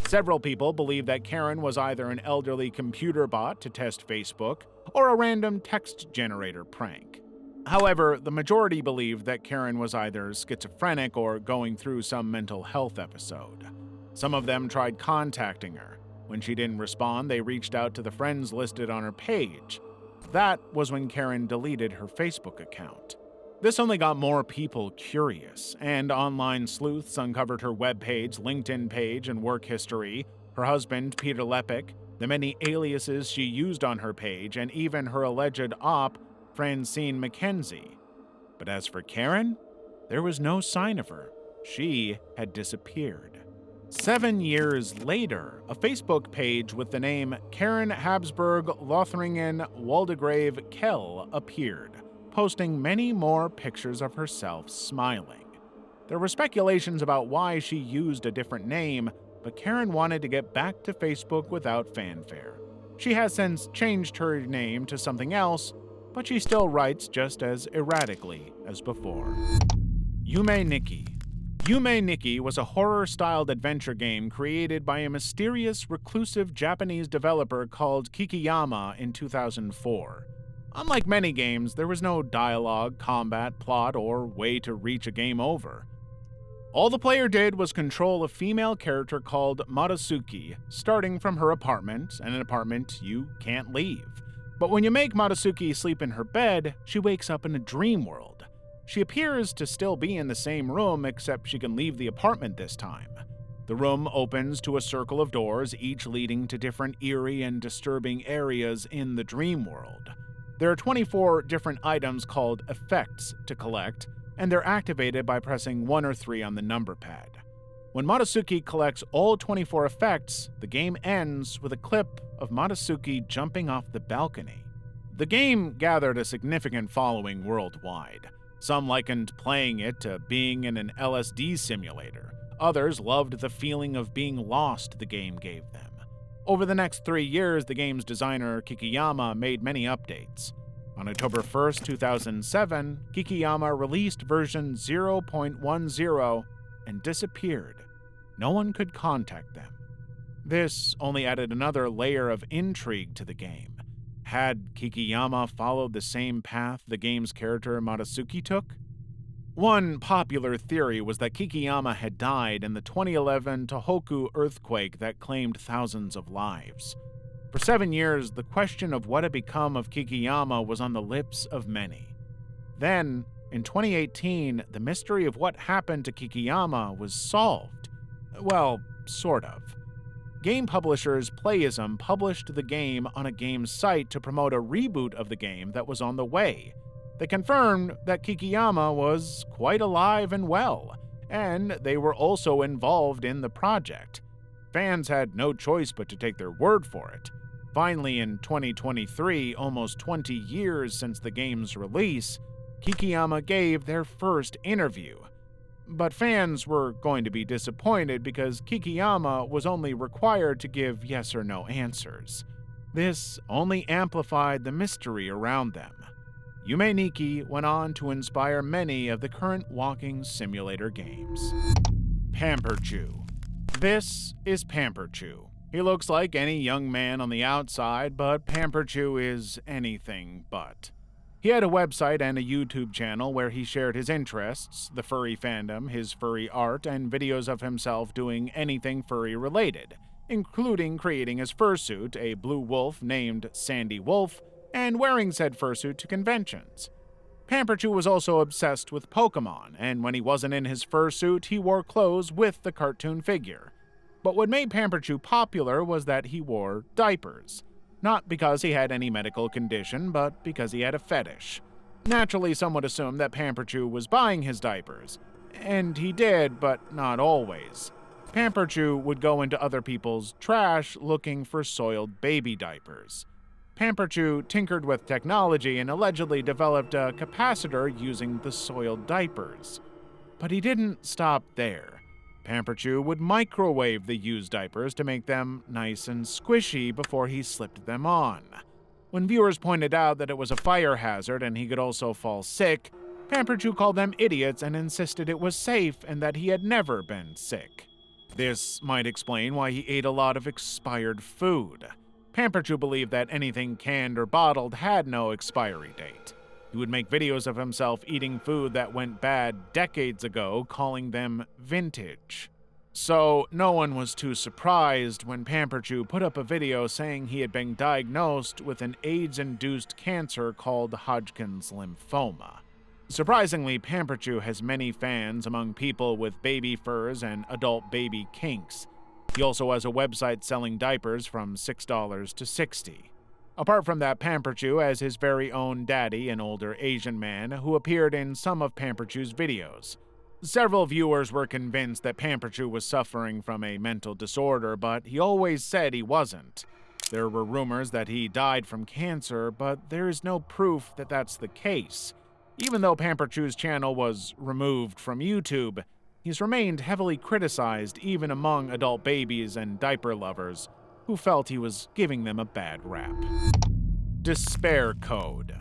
Several people believe that Karen was either an elderly computer bot to test Facebook or a random text generator prank. However, the majority believed that Karen was either schizophrenic or going through some mental health episode. Some of them tried contacting her. When she didn't respond, they reached out to the friends listed on her page. That was when Karen deleted her Facebook account. This only got more people curious, and online sleuths uncovered her webpage, LinkedIn page, and work history, her husband, Peter Lepek, the many aliases she used on her page, and even her alleged op, Francine McKenzie. But as for Karen, there was no sign of her. She had disappeared. 7 years later, a Facebook page with the name Karen Habsburg Lothringen Waldegrave Kell appeared, posting many more pictures of herself smiling. There were speculations about why she used a different name, but Karen wanted to get back to Facebook without fanfare. She has since changed her name to something else, but she still writes just as erratically as before. Yume Nikki. Yume Nikki was a horror-styled adventure game created by a mysterious, reclusive Japanese developer called Kikiyama in 2004. Unlike many games, there was no dialogue, combat, plot, or way to reach a game over. All the player did was control a female character called Matsuki, starting from her apartment, and an apartment you can't leave. But when you make Matsuki sleep in her bed, she wakes up in a dream world. She appears to still be in the same room, except she can leave the apartment this time. The room opens to a circle of doors, each leading to different eerie and disturbing areas in the dream world. There are 24 different items called effects to collect, and they're activated by pressing 1 or 3 on the number pad. When Motosuke collects all 24 effects, the game ends with a clip of Motosuke jumping off the balcony. The game gathered a significant following worldwide. Some likened playing it to being in an LSD simulator. Others loved the feeling of being lost the game gave them. Over the next 3 years, the game's designer Kikiyama made many updates. On October 1st, 2007, Kikiyama released version 0.10 and disappeared. No one could contact them. This only added another layer of intrigue to the game. Had Kikiyama followed the same path the game's character Motosuke took? One popular theory was that Kikiyama had died in the 2011 Tohoku earthquake that claimed thousands of lives. For 7 years, the question of what had become of Kikiyama was on the lips of many. Then, in 2018, the mystery of what happened to Kikiyama was solved. Well, sort of. Game publishers Playism published the game on a game's site to promote a reboot of the game that was on the way. They confirmed that Kikiyama was quite alive and well, and they were also involved in the project. Fans had no choice but to take their word for it. Finally, in 2023, almost 20 years since the game's release, Kikiyama gave their first interview. But fans were going to be disappointed because Kikiyama was only required to give yes or no answers. This only amplified the mystery around them. Yume Nikki went on to inspire many of the current walking simulator games. Pamperchew. This is Pamperchew. He looks like any young man on the outside, but Pamperchew is anything but. He had a website and a YouTube channel where he shared his interests, the furry fandom, his furry art, and videos of himself doing anything furry related, including creating his fursuit, a blue wolf named Sandy Wolf, and wearing said fursuit to conventions. Pamperchew was also obsessed with Pokemon, and when he wasn't in his fursuit, he wore clothes with the cartoon figure. But what made Pamperchew popular was that he wore diapers. Not because he had any medical condition, but because he had a fetish. Naturally, some would assume that Pamperchew was buying his diapers. And he did, but not always. Pamperchew would go into other people's trash looking for soiled baby diapers. Pamperchew tinkered with technology and allegedly developed a capacitor using the soiled diapers. But he didn't stop there. Pamperchew would microwave the used diapers to make them nice and squishy before he slipped them on. When viewers pointed out that it was a fire hazard and he could also fall sick, Pamperchew called them idiots and insisted it was safe and that he had never been sick. This might explain why he ate a lot of expired food. Pamperchew believed that anything canned or bottled had no expiry date. He would make videos of himself eating food that went bad decades ago, calling them vintage. So no one was too surprised when Pamperchew put up a video saying he had been diagnosed with an AIDS-induced cancer called Hodgkin's lymphoma. Surprisingly, Pamperchew has many fans among people with baby furs and adult baby kinks. He also has a website selling diapers from $6 to $60. Apart from that, Pamperchew has his very own daddy, an older Asian man, who appeared in some of Pamperchew's videos. Several viewers were convinced that Pamperchew was suffering from a mental disorder, but he always said he wasn't. There were rumors that he died from cancer, but there is no proof that that's the case. Even though Pamperchew's channel was removed from YouTube, he's remained heavily criticized even among adult babies and diaper lovers, who felt he was giving them a bad rap. Despair Code.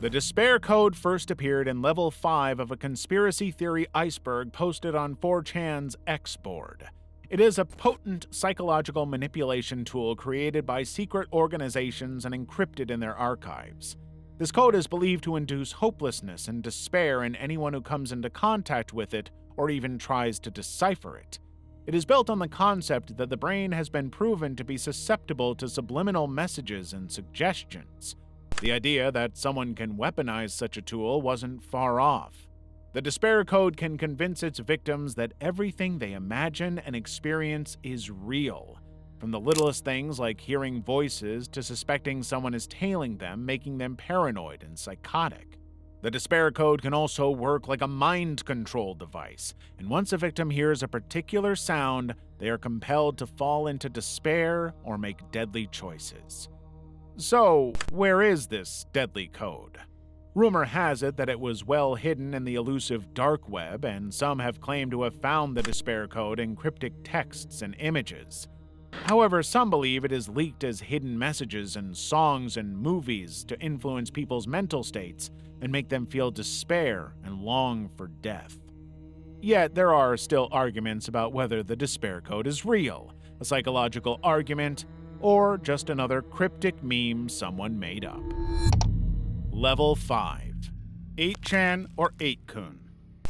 The Despair Code first appeared in Level 5 of a conspiracy theory iceberg posted on 4chan's X board. It is a potent psychological manipulation tool created by secret organizations and encrypted in their archives. This code is believed to induce hopelessness and despair in anyone who comes into contact with it or even tries to decipher it. It is built on the concept that the brain has been proven to be susceptible to subliminal messages and suggestions. The idea that someone can weaponize such a tool wasn't far off. The Despair Code can convince its victims that everything they imagine and experience is real. from the littlest things like hearing voices to suspecting someone is tailing them, making them paranoid and psychotic. The despair code can also work like a mind control device, and once a victim hears a particular sound, they are compelled to fall into despair or make deadly choices. So, where is this deadly code? Rumor has it that it was well hidden in the elusive dark web, and some have claimed to have found the despair code in cryptic texts and images. However, some believe it is leaked as hidden messages in songs and movies to influence people's mental states and make them feel despair and long for death. Yet, there are still arguments about whether the despair code is real, a psychological argument, or just another cryptic meme someone made up. Level 5. 8chan or 8kun.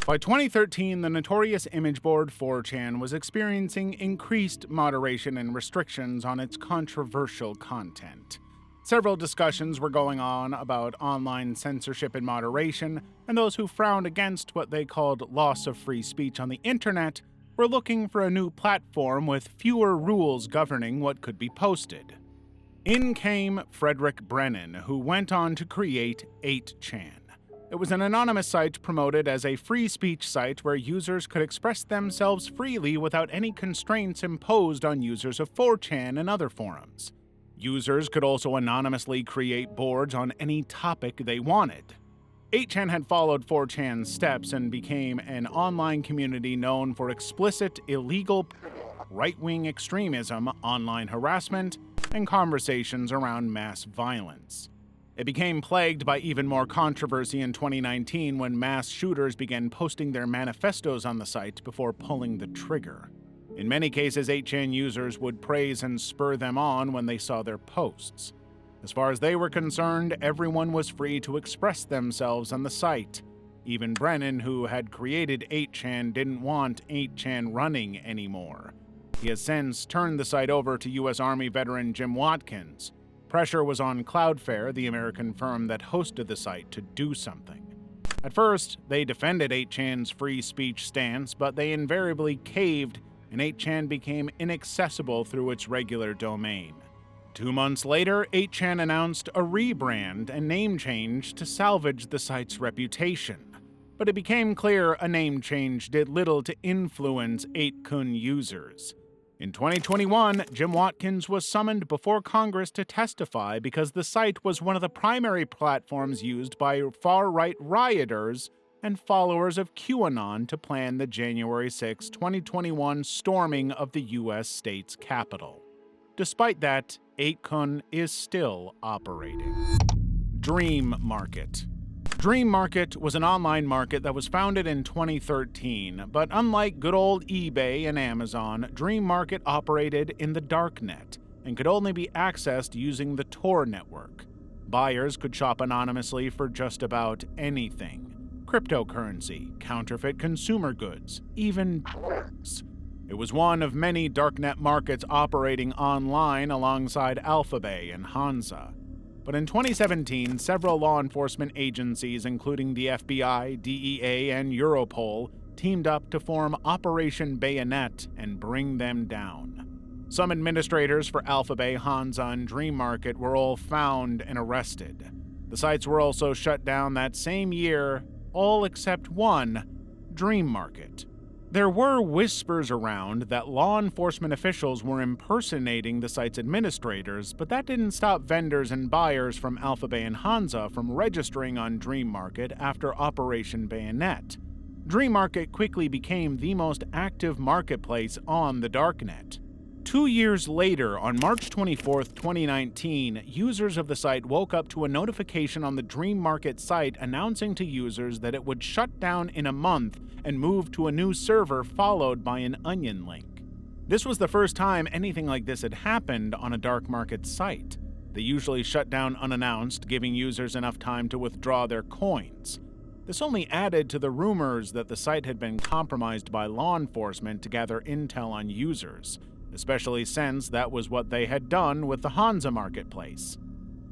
By 2013, the notorious image board 4chan was experiencing increased moderation and restrictions on its controversial content. Several discussions were going on about online censorship and moderation, and those who frowned against what they called loss of free speech on the internet were looking for a new platform with fewer rules governing what could be posted. In came Frederick Brennan, who went on to create 8chan. It was an anonymous site promoted as a free speech site where users could express themselves freely without any constraints imposed on users of 4chan and other forums. Users could also anonymously create boards on any topic they wanted. 8chan had followed 4chan's steps and became an online community known for explicit, illegal, right-wing extremism, online harassment, and conversations around mass violence. It became plagued by even more controversy in 2019 when mass shooters began posting their manifestos on the site before pulling the trigger. In many cases, 8chan users would praise and spur them on when they saw their posts. As far as they were concerned, everyone was free to express themselves on the site. Even Brennan, who had created 8chan, didn't want 8chan running anymore. He has since turned the site over to U.S. Army veteran Jim Watkins. Pressure was on Cloudflare, the American firm that hosted the site, to do something. At first, they defended 8chan's free speech stance, but they invariably caved, and 8chan became inaccessible through its regular domain. 2 months later, 8chan announced a rebrand and name change to salvage the site's reputation. But it became clear a name change did little to influence 8kun users. In 2021, Jim Watkins was summoned before Congress to testify because the site was one of the primary platforms used by far-right rioters and followers of QAnon to plan the January 6, 2021 storming of the U.S. state's Capitol. Despite that, 8kun is still operating. Dream Market. Dream Market was an online market that was founded in 2013, but unlike good old eBay and Amazon, Dream Market operated in the darknet and could only be accessed using the Tor network. Buyers could shop anonymously for just about anything: cryptocurrency, counterfeit consumer goods, even drugs. It was one of many darknet markets operating online alongside Alphabet and Hansa. But in 2017, several law enforcement agencies, including the FBI, DEA, and Europol, teamed up to form Operation Bayonet and bring them down. Some administrators for Alphabet, Hansa, and Dream Market were all found and arrested. The sites were also shut down that same year, all except one, Dream Market. There were whispers around that law enforcement officials were impersonating the site's administrators, but that didn't stop vendors and buyers from Alphabet and Hansa from registering on Dream Market after Operation Bayonet. Dream Market quickly became the most active marketplace on the darknet. 2 years later, on March 24, 2019, users of the site woke up to a notification on the Dream Market site announcing to users that it would shut down in a month and move to a new server, followed by an onion link. This was the first time anything like this had happened on a dark market site. They usually shut down unannounced, giving users enough time to withdraw their coins. This only added to the rumors that the site had been compromised by law enforcement to gather intel on users, especially since that was what they had done with the Hansa marketplace.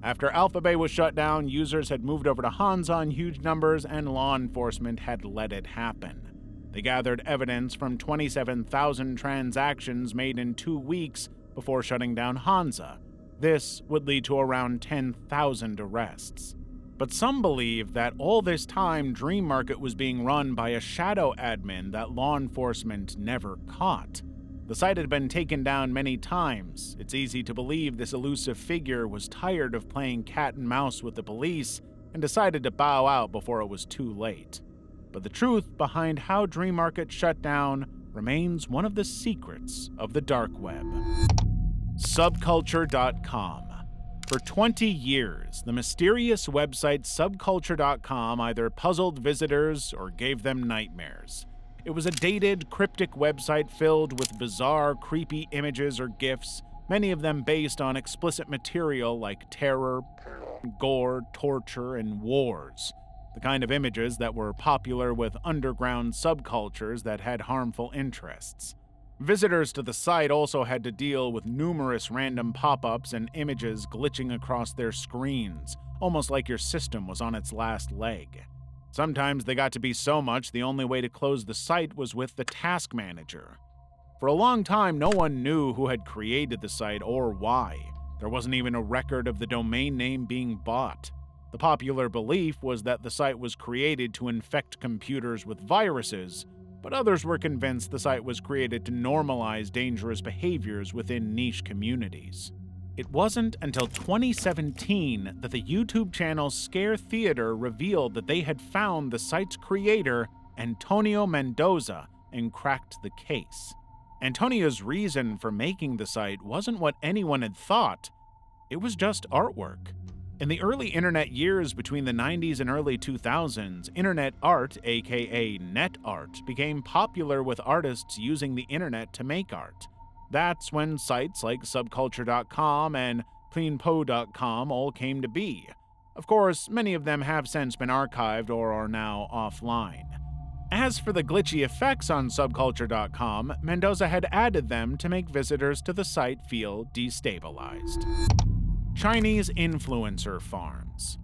After Alphabet was shut down, users had moved over to Hansa in huge numbers, and law enforcement had let it happen. They gathered evidence from 27,000 transactions made in 2 weeks before shutting down Hansa. This would lead to around 10,000 arrests. But some believe that all this time Dream Market was being run by a shadow admin that law enforcement never caught. The site had been taken down many times. It's easy to believe this elusive figure was tired of playing cat and mouse with the police and decided to bow out before it was too late. But the truth behind how Dream Market shut down remains one of the secrets of the dark web. Subculture.com. For 20 years, the mysterious website Subculture.com either puzzled visitors or gave them nightmares. It was a dated, cryptic website filled with bizarre, creepy images or GIFs, many of them based on explicit material like terror, gore, torture, and wars. The kind of images that were popular with underground subcultures that had harmful interests. Visitors to the site also had to deal with numerous random pop-ups and images glitching across their screens, almost like your system was on its last leg. Sometimes they got to be so much the only way to close the site was with the task manager. For a long time, no one knew who had created the site or why. There wasn't even a record of the domain name being bought. The popular belief was that the site was created to infect computers with viruses, but others were convinced the site was created to normalize dangerous behaviors within niche communities. It wasn't until 2017 that the YouTube channel Scare Theater revealed that they had found the site's creator, Antonio Mendoza, and cracked the case. Antonio's reason for making the site wasn't what anyone had thought. It was just artwork. In the early internet years between the 90s and early 2000s, internet art, aka net art, became popular with artists using the internet to make art. That's when sites like Subculture.com and CleanPo.com all came to be. Of course, many of them have since been archived or are now offline. As for the glitchy effects on Subculture.com, Mendoza had added them to make visitors to the site feel destabilized. Chinese influencer farms.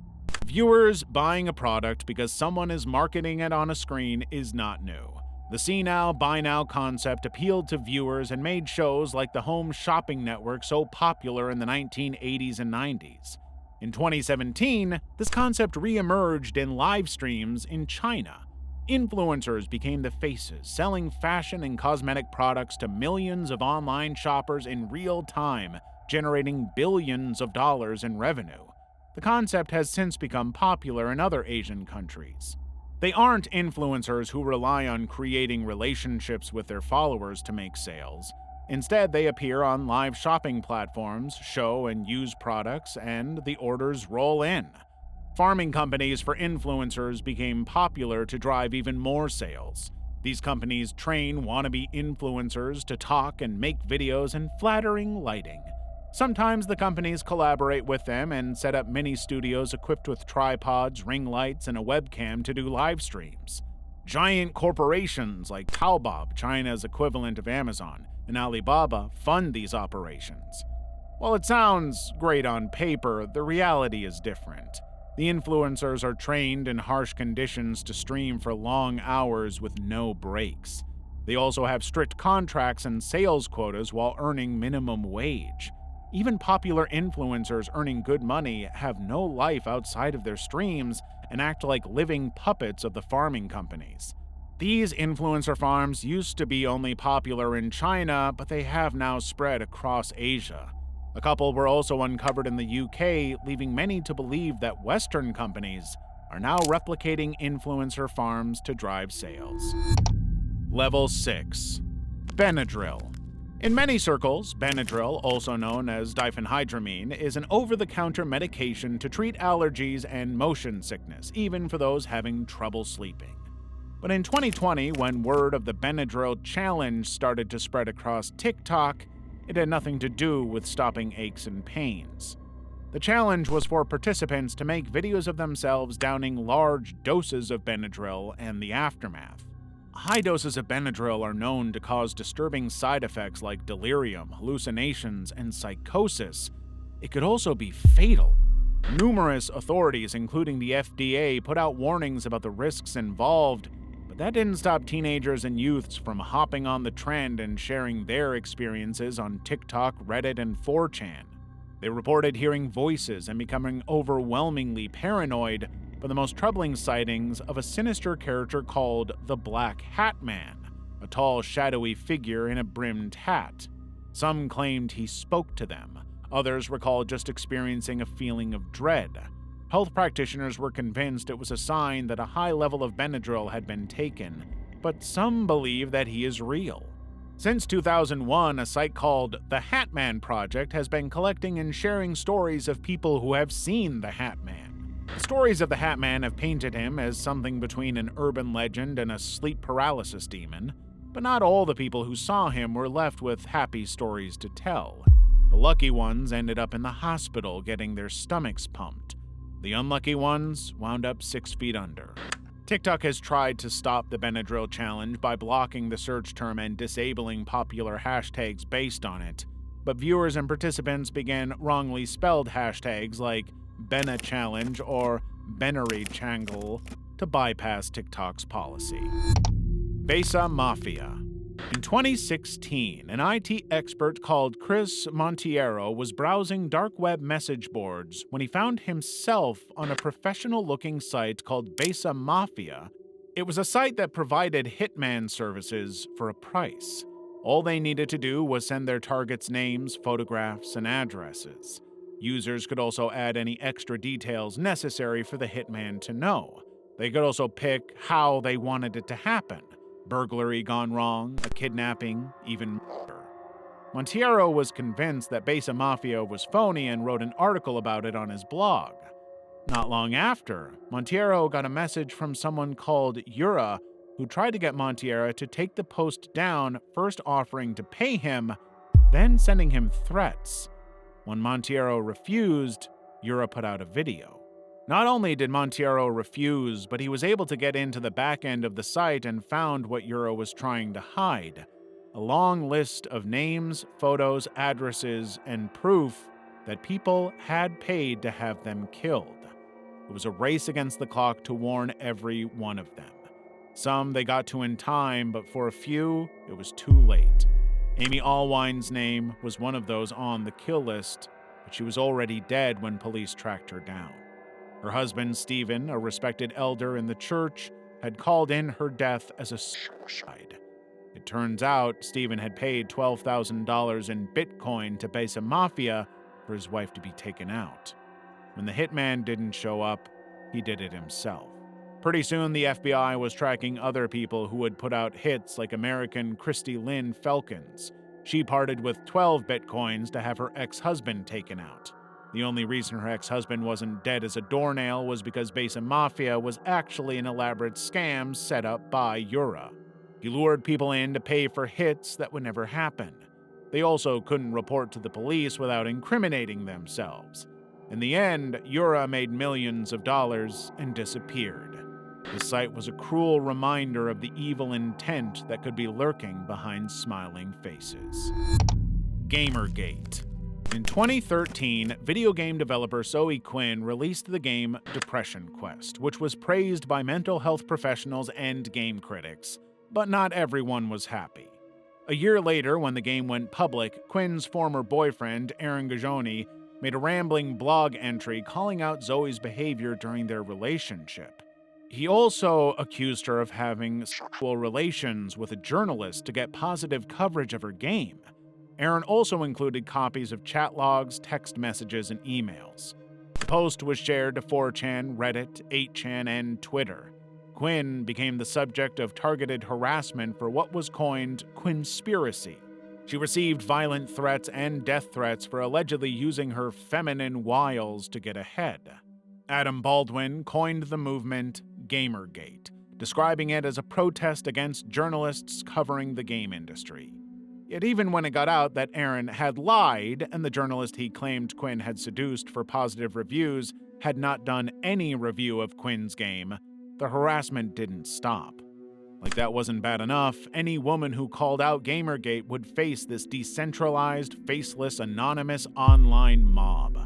Viewers buying a product because someone is marketing it on a screen is not new. The see now, buy now concept appealed to viewers and made shows like the Home Shopping Network so popular in the 1980s and 90s. In 2017, this concept re-emerged in live streams in China. Influencers became the faces, selling fashion and cosmetic products to millions of online shoppers in real time, generating billions of dollars in revenue. The concept has since become popular in other Asian countries. They aren't influencers who rely on creating relationships with their followers to make sales. Instead, they appear on live shopping platforms, show and use products, and the orders roll in. Farming companies for influencers became popular to drive even more sales. These companies train wannabe influencers to talk and make videos in flattering lighting. Sometimes the companies collaborate with them and set up mini studios equipped with tripods, ring lights, and a webcam to do live streams. Giant corporations like Taobao, China's equivalent of Amazon, and Alibaba fund these operations. While it sounds great on paper, the reality is different. The influencers are trained in harsh conditions to stream for long hours with no breaks. They also have strict contracts and sales quotas while earning minimum wage. Even popular influencers earning good money have no life outside of their streams and act like living puppets of the farming companies. These influencer farms used to be only popular in China, but they have now spread across Asia. A couple were also uncovered in the UK, leaving many to believe that Western companies are now replicating influencer farms to drive sales. Level 6. Benadryl. In many circles, Benadryl, also known as diphenhydramine, is an over-the-counter medication to treat allergies and motion sickness, even for those having trouble sleeping. But in 2020, when word of the Benadryl challenge started to spread across TikTok, it had nothing to do with stopping aches and pains. The challenge was for participants to make videos of themselves downing large doses of Benadryl and the aftermath. High doses of Benadryl are known to cause disturbing side effects like delirium, hallucinations, and psychosis. It could also be fatal. Numerous authorities, including the FDA, put out warnings about the risks involved, but But that didn't stop teenagers and youths from hopping on the trend and sharing their experiences on TikTok, Reddit, and 4chan. They reported hearing voices and becoming overwhelmingly paranoid for the most troubling sightings of a sinister character called the Black Hat Man, a tall, shadowy figure in a brimmed hat. Some claimed he spoke to them. Others recalled just experiencing a feeling of dread. Health practitioners were convinced it was a sign that a high level of Benadryl had been taken, but some believe that he is real. Since 2001, a site called the Hat Man Project has been collecting and sharing stories of people who have seen the Hat Man. The stories of the Hat Man have painted him as something between an urban legend and a sleep paralysis demon, but not all the people who saw him were left with happy stories to tell. The lucky ones ended up in the hospital getting their stomachs pumped. The unlucky ones wound up 6 feet under. TikTok has tried to stop the Benadryl challenge by blocking the search term and disabling popular hashtags based on it, but viewers and participants began wrongly spelled hashtags like Bena Challenge or Benery Changle to bypass TikTok's policy. Besa Mafia. In 2016, an IT expert called Chris Monteiro was browsing dark web message boards when he found himself on a professional-looking site called Besa Mafia. It was a site that provided hitman services for a price. All they needed to do was send their targets' names, photographs, and addresses. Users could also add any extra details necessary for the hitman to know. They could also pick how they wanted it to happen. Burglary gone wrong, a kidnapping, even murder. Monteiro was convinced that Besa Mafia was phony and wrote an article about it on his blog. Not long after, Monteiro got a message from someone called Yura, who tried to get Monteiro to take the post down, first offering to pay him, then sending him threats. When Monteiro refused, Yura put out a video. Not only did Monteiro refuse, but he was able to get into the back end of the site and found what Yura was trying to hide: a long list of names, photos, addresses, and proof that people had paid to have them killed. It was a race against the clock to warn every one of them. Some they got to in time, but for a few, it was too late. Amy Allwine's name was one of those on the kill list, but she was already dead when police tracked her down. Her husband, Stephen, a respected elder in the church, had called in her death as a suicide. It turns out Stephen had paid $12,000 in Bitcoin to Besa Mafia for his wife to be taken out. When the hitman didn't show up, he did it himself. Pretty soon, the FBI was tracking other people who would put out hits like American Christy Lynn Felkins. She parted with 12 Bitcoins to have her ex-husband taken out. The only reason her ex-husband wasn't dead as a doornail was because Besa Mafia was actually an elaborate scam set up by Yura. He lured people in to pay for hits that would never happen. They also couldn't report to the police without incriminating themselves. In the end, Yura made millions of dollars and disappeared. The site was a cruel reminder of the evil intent that could be lurking behind smiling faces. Gamergate. In 2013, video game developer Zoe Quinn released the game Depression Quest, which was praised by mental health professionals and game critics, but not everyone was happy. A year later, when the game went public, Quinn's former boyfriend, Aaron Gagioni, made a rambling blog entry calling out Zoe's behavior during their relationship. He also accused her of having sexual relations with a journalist to get positive coverage of her game. Aaron also included copies of chat logs, text messages, and emails. The post was shared to 4chan, Reddit, 8chan, and Twitter. Quinn became the subject of targeted harassment for what was coined Quinspiracy. She received violent threats and death threats for allegedly using her feminine wiles to get ahead. Adam Baldwin coined the movement Gamergate, describing it as a protest against journalists covering the game industry. Yet even when it got out that Aaron had lied and the journalist he claimed Quinn had seduced for positive reviews had not done any review of Quinn's game, the harassment didn't stop. Like that wasn't bad enough, any woman who called out Gamergate would face this decentralized, faceless, anonymous online mob.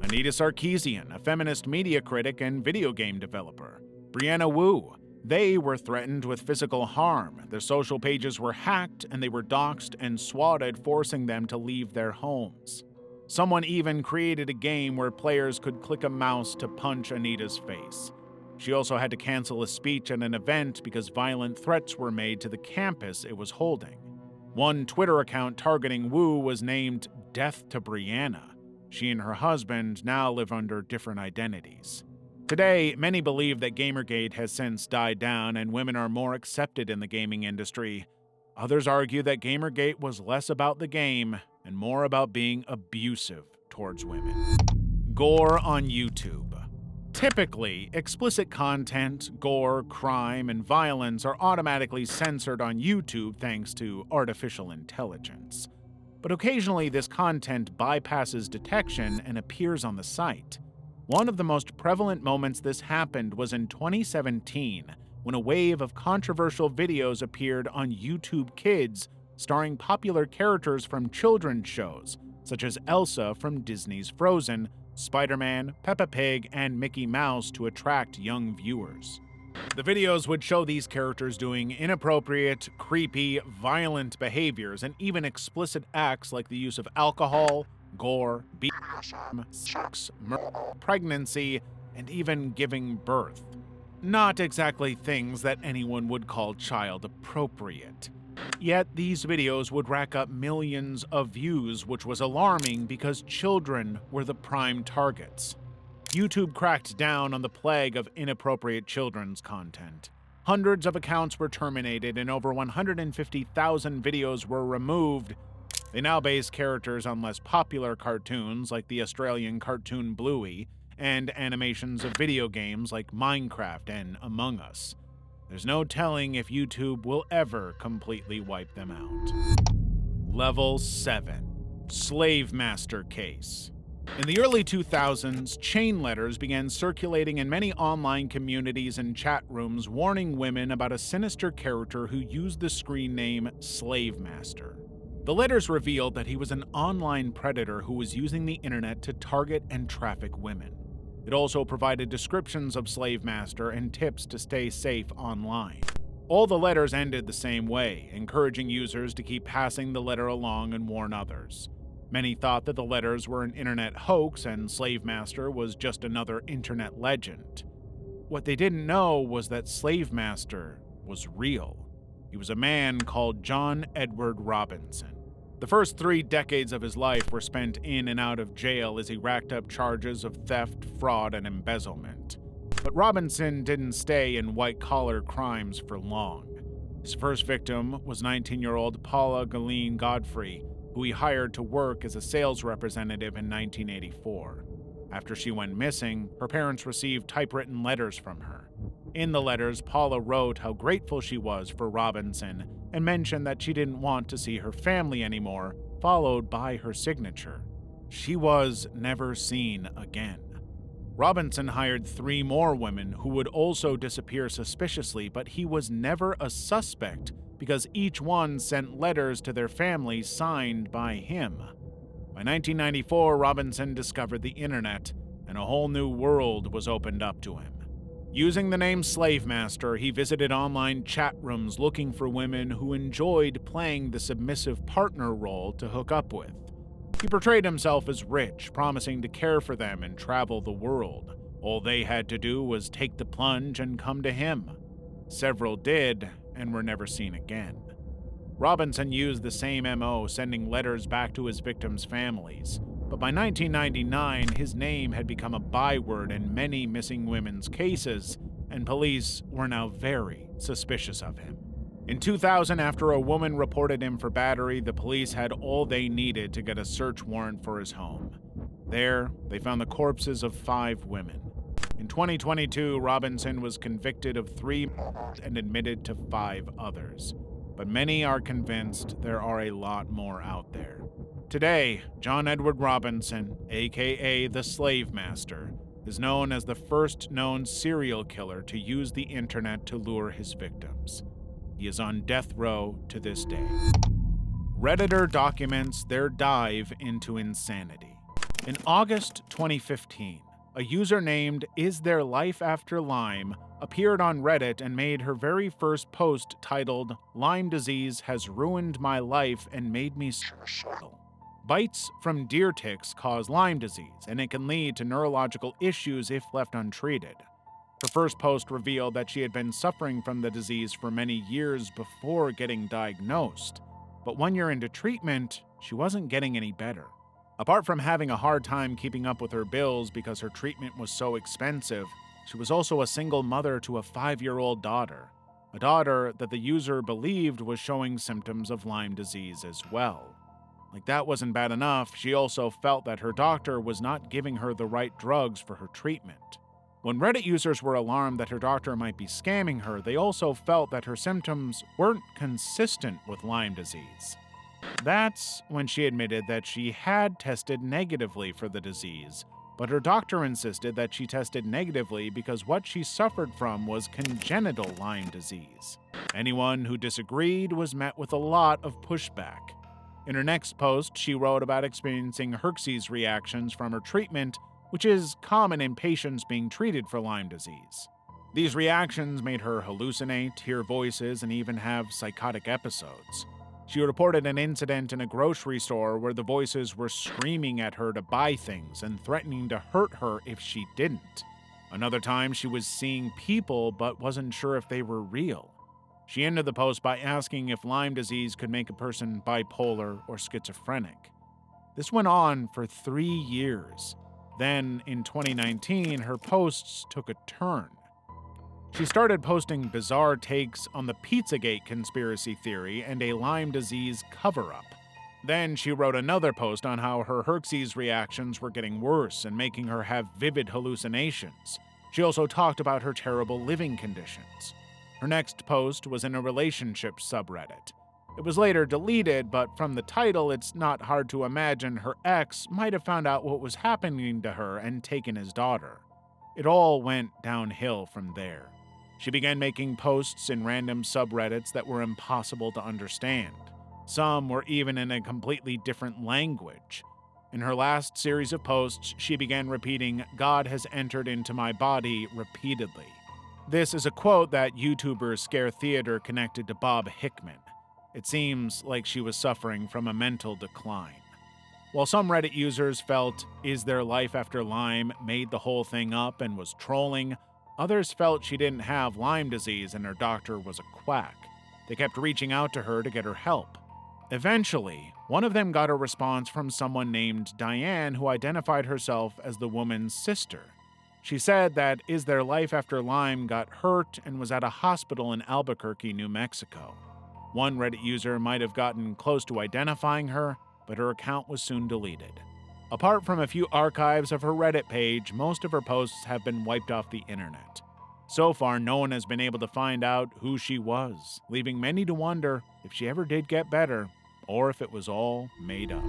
Anita Sarkeesian, a feminist media critic and video game developer. Brianna Wu, They were threatened with physical harm, their social pages were hacked, and they were doxxed and swatted, forcing them to leave their homes. Someone even created a game where players could click a mouse to punch Anita's face. She also had to cancel a speech at an event because violent threats were made to the campus it was holding. One Twitter account targeting Wu was named Death to Brianna. She and her husband now live under different identities. Today, many believe that Gamergate has since died down and women are more accepted in the gaming industry. Others argue that Gamergate was less about the game and more about being abusive towards women. Gore on YouTube. Typically, explicit content, gore, crime, and violence are automatically censored on YouTube thanks to artificial intelligence. But occasionally, this content bypasses detection and appears on the site. One of the most prevalent moments this happened was in 2017, when a wave of controversial videos appeared on YouTube Kids starring popular characters from children's shows, such as Elsa from Disney's Frozen, Spider-Man, Peppa Pig, and Mickey Mouse to attract young viewers. The videos would show these characters doing inappropriate, creepy, violent behaviors and even explicit acts like the use of alcohol, gore, BDSM, sex, murder, pregnancy, and even giving birth. Not exactly things that anyone would call child appropriate. Yet these videos would rack up millions of views, which was alarming because children were the prime targets. YouTube cracked down on the plague of inappropriate children's content. Hundreds of accounts were terminated and over 150,000 videos were removed. They now base characters on less popular cartoons like the Australian cartoon Bluey and animations of video games like Minecraft and Among Us. There's no telling if YouTube will ever completely wipe them out. Level 7. Slave Master Case. In the early 2000s, chain letters began circulating in many online communities and chat rooms warning women about a sinister character who used the screen name Slave Master. The letters revealed that he was an online predator who was using the internet to target and traffic women. It also provided descriptions of Slave Master and tips to stay safe online. All the letters ended the same way, encouraging users to keep passing the letter along and warn others. Many thought that the letters were an internet hoax and Slave Master was just another internet legend. What they didn't know was that Slave Master was real. He was a man called John Edward Robinson. The first 3 decades of his life were spent in and out of jail as he racked up charges of theft, fraud, and embezzlement. But Robinson didn't stay in white-collar crimes for long. His first victim was 19-year-old Paula Galene Godfrey, who he hired to work as a sales representative in 1984. After she went missing, her parents received typewritten letters from her. In the letters, Paula wrote how grateful she was for Robinson and mentioned that she didn't want to see her family anymore, followed by her signature. She was never seen again. Robinson hired 3 more women who would also disappear suspiciously, but he was never a suspect because each one sent letters to their families signed by him. By 1994, Robinson discovered the internet, and a whole new world was opened up to him. Using the name Slave Master, he visited online chat rooms looking for women who enjoyed playing the submissive partner role to hook up with. He portrayed himself as rich, promising to care for them and travel the world. All they had to do was take the plunge and come to him. Several did, and were never seen again. Robinson used the same MO, sending letters back to his victims' families. But by 1999, his name had become a byword in many missing women's cases, and police were now very suspicious of him. In 2000, after a woman reported him for battery, the police had all they needed to get a search warrant for his home. There, they found the corpses of 5 women. In 2022, Robinson was convicted of 3 murders and admitted to 5 others. But many are convinced there are a lot more out there. Today, John Edward Robinson, aka the Slave Master, is known as the first known serial killer to use the internet to lure his victims. He is on death row to this day. Redditor documents their dive into insanity. In August 2015, a user named Is There Life After Lyme appeared on Reddit and made her very first post titled, "Lyme disease has ruined my life and made me suicidal." Bites from deer ticks cause Lyme disease, and it can lead to neurological issues if left untreated. Her first post revealed that she had been suffering from the disease for many years before getting diagnosed. But 1 year into treatment, she wasn't getting any better. Apart from having a hard time keeping up with her bills because her treatment was so expensive, she was also a single mother to a 5-year-old daughter, a daughter that the user believed was showing symptoms of Lyme disease as well. Like that wasn't bad enough, she also felt that her doctor was not giving her the right drugs for her treatment. When Reddit users were alarmed that her doctor might be scamming her, they also felt that her symptoms weren't consistent with Lyme disease. That's when she admitted that she had tested negatively for the disease, but her doctor insisted that she tested negatively because what she suffered from was congenital Lyme disease. Anyone who disagreed was met with a lot of pushback. In her next post, she wrote about experiencing Xerxes reactions from her treatment, which is common in patients being treated for Lyme disease. These reactions made her hallucinate, hear voices, and even have psychotic episodes. She reported an incident in a grocery store where the voices were screaming at her to buy things and threatening to hurt her if she didn't. Another time, she was seeing people but wasn't sure if they were real. She ended the post by asking if Lyme disease could make a person bipolar or schizophrenic. This went on for 3 years. Then, in 2019, her posts took a turn. She started posting bizarre takes on the Pizzagate conspiracy theory and a Lyme disease cover-up. Then she wrote another post on how her Xerxes reactions were getting worse and making her have vivid hallucinations. She also talked about her terrible living conditions. Her next post was in a relationship subreddit. It was later deleted, but from the title, it's not hard to imagine her ex might have found out what was happening to her and taken his daughter. It all went downhill from there. She began making posts in random subreddits that were impossible to understand. Some were even in a completely different language. In her last series of posts, she began repeating, "God has entered into my body," repeatedly. This is a quote that YouTuber Scare Theater connected to Bob Hickman. It seems like she was suffering from a mental decline. While some Reddit users felt "Is there life after Lyme" made the whole thing up and was trolling, others felt she didn't have Lyme disease and her doctor was a quack. They kept reaching out to her to get her help. Eventually, one of them got a response from someone named Diane who identified herself as the woman's sister. She said that "Is There Life After Lyme" got hurt and was at a hospital in Albuquerque, New Mexico. One Reddit user might have gotten close to identifying her, but her account was soon deleted. Apart from a few archives of her Reddit page, most of her posts have been wiped off the internet. So far, no one has been able to find out who she was, leaving many to wonder if she ever did get better, or if it was all made up.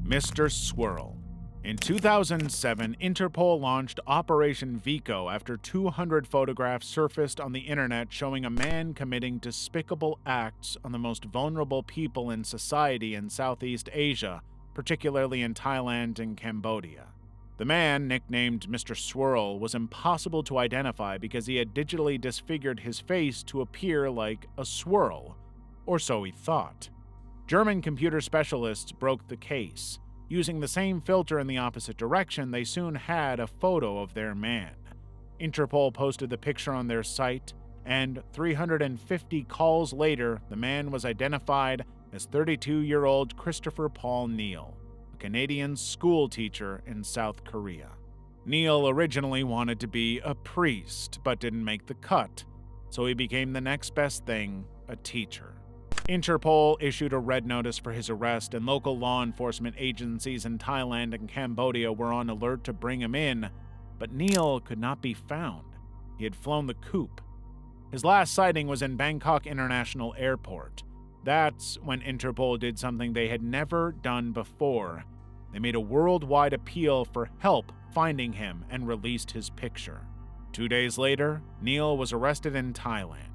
Mr. Swirl. In 2007, Interpol launched Operation Vico after 200 photographs surfaced on the internet showing a man committing despicable acts on the most vulnerable people in society in Southeast Asia, particularly in Thailand and Cambodia. The man, nicknamed Mr. Swirl, was impossible to identify because he had digitally disfigured his face to appear like a swirl, or so he thought. German computer specialists broke the case. Using the same filter in the opposite direction, they soon had a photo of their man. Interpol posted the picture on their site, and 350 calls later, the man was identified as 32-year-old Christopher Paul Neal, a Canadian school teacher in South Korea. Neal originally wanted to be a priest, but didn't make the cut, so he became the next best thing, a teacher. Interpol issued a red notice for his arrest, and local law enforcement agencies in Thailand and Cambodia were on alert to bring him in, but Neal could not be found. He had flown the coop. His last sighting was in Bangkok International Airport. That's when Interpol did something they had never done before. They made a worldwide appeal for help finding him and released his picture. 2 days later, Neal was arrested in Thailand.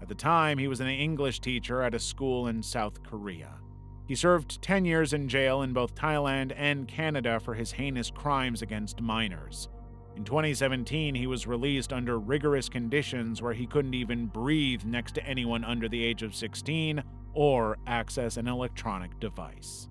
At the time, he was an English teacher at a school in South Korea. He served 10 years in jail in both Thailand and Canada for his heinous crimes against minors. In 2017, he was released under rigorous conditions where he couldn't even breathe next to anyone under the age of 16 or access an electronic device.